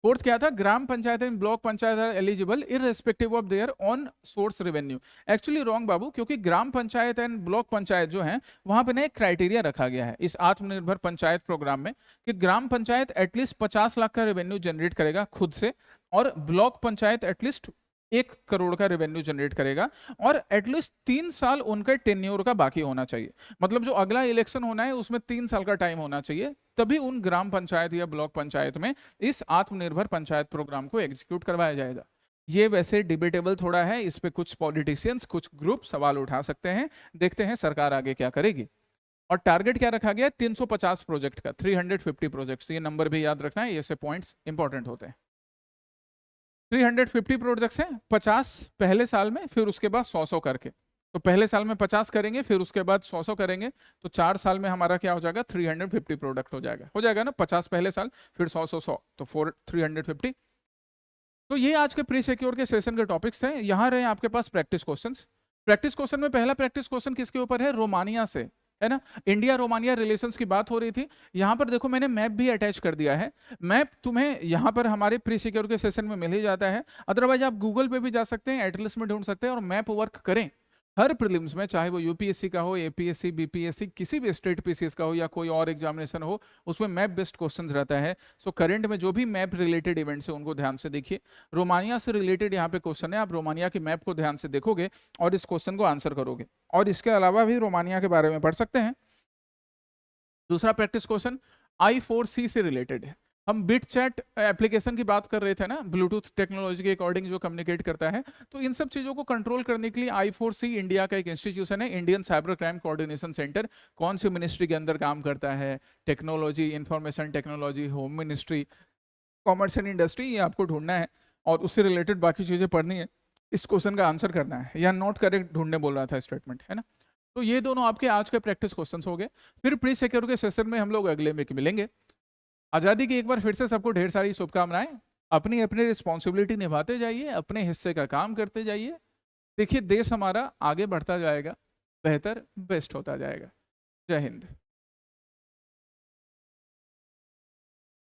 S1: फोर्थ क्या था, gram panchayat and block panchayat are eligible irrespective of their own source revenue. Actually wrong बाबू, क्योंकि ग्राम पंचायत एंड ब्लॉक पंचायत जो है, वहां पे ना एक क्राइटेरिया रखा गया है इस आत्मनिर्भर पंचायत प्रोग्राम में, कि ग्राम पंचायत एटलीस्ट 50 लाख का रेवेन्यू जनरेट करेगा खुद से, और ब्लॉक पंचायत एटलीस्ट 1 करोड़ का रेवेन्यू जनरेट करेगा, और एटलीस्ट 3 साल उनके टेन्योर का बाकी होना चाहिए। मतलब जो अगला इलेक्शन होना है उसमें 3 साल का टाइम होना चाहिए, तभी उन ग्राम पंचायत या ब्लॉक पंचायत में इस आत्मनिर्भर पंचायत प्रोग्राम को एग्जीक्यूट करवाया जाएगा। ये वैसे डिबेटेबल थोड़ा है, इस पे कुछ पॉलिटिशियंस, कुछ ग्रुप सवाल उठा सकते हैं, देखते हैं सरकार आगे क्या करेगी। और टारगेट क्या रखा गया, 350 प्रोजेक्ट का, 350 प्रोजेक्ट्स, ये नंबर भी याद रखना है, ऐसे पॉइंट्स इंपॉर्टेंट होते हैं। 350 प्रोजेक्ट्स हैं, 50 पहले साल में, फिर उसके बाद 100 करके, तो पहले साल में 50 करेंगे, फिर उसके बाद 100 करेंगे, तो 4 साल में हमारा क्या हो जाएगा, 350 प्रोडक्ट हो जाएगा ना, 50 पहले साल, फिर 100, तो 350। तो ये आज के प्री सिक्योर के सेशन के टॉपिक्स हैं। यहाँ रहे आपके पास प्रैक्टिस क्वेश्चंस। प्रैक्टिस क्वेश्चन में पहला प्रैक्टिस क्वेश्चन किसके ऊपर है, रोमानिया से। है ना। इंडिया रोमानिया रिलेशंस की बात हो रही थी, यहाँ पर देखो मैंने मैप भी अटैच कर दिया है। मैप तुम्हें यहाँ पर हमारे प्री सिक्योर के सेशन में मिल ही जाता है, अदरवाइज आप गूगल पे भी जा सकते हैं, एटलस में ढूंढ सकते हैं और मैप वर्क करें। हर प्रीलिम्स में, चाहे वो यूपीएससी का हो, एपीएससी, बीपीएससी, किसी भी स्टेट पीसीएस का हो या कोई और एग्जामिनेशन हो, उसमें मैप बेस्ड क्वेश्चंस रहता है। सो करंट में जो भी मैप रिलेटेड इवेंट्स है उनको ध्यान से देखिए। रोमानिया से रिलेटेड यहाँ पे क्वेश्चन है, आप रोमानिया के मैप को ध्यान से देखोगे और इस क्वेश्चन को आंसर करोगे, और इसके अलावा भी रोमानिया के बारे में पढ़ सकते हैं। दूसरा प्रैक्टिस क्वेश्चन I4C से रिलेटेड है। हम बिट चैट एप्लीकेशन की बात कर रहे थे ना, ब्लूटूथ टेक्नोलॉजी के अकॉर्डिंग जो कम्युनिकेट करता है, तो इन सब चीजों को कंट्रोल करने के लिए I4C इंडिया का एक इंस्टीट्यूशन है, Indian cyber crime coordination centre. कौन सी मिनिस्ट्री के अंदर काम करता है? Technology, information technology, home ministry, commerce and industry, ये आपको ढूंढना है और उससे रिलेटेड बाकी चीजें पढ़नी है, इस क्वेश्चन का आंसर करना है, या नॉट करेक्ट ढूंढने बोल रहा था स्टेटमेंट, है ना। तो ये दोनों आपके आज के प्रैक्टिस क्वेश्चंस हो गए। फिर प्री सिक्योर के सेशन में हम लोग अगले वीक मिलेंगे। आजादी की एक बार फिर से सबको ढेर सारी शुभकामनाएं। अपनी अपनी रिस्पॉन्सिबिलिटी निभाते जाइए, अपने हिस्से का काम करते जाइए। देखिए देश हमारा आगे बढ़ता जाएगा, बेहतर बेस्ट होता जाएगा। जय हिंद।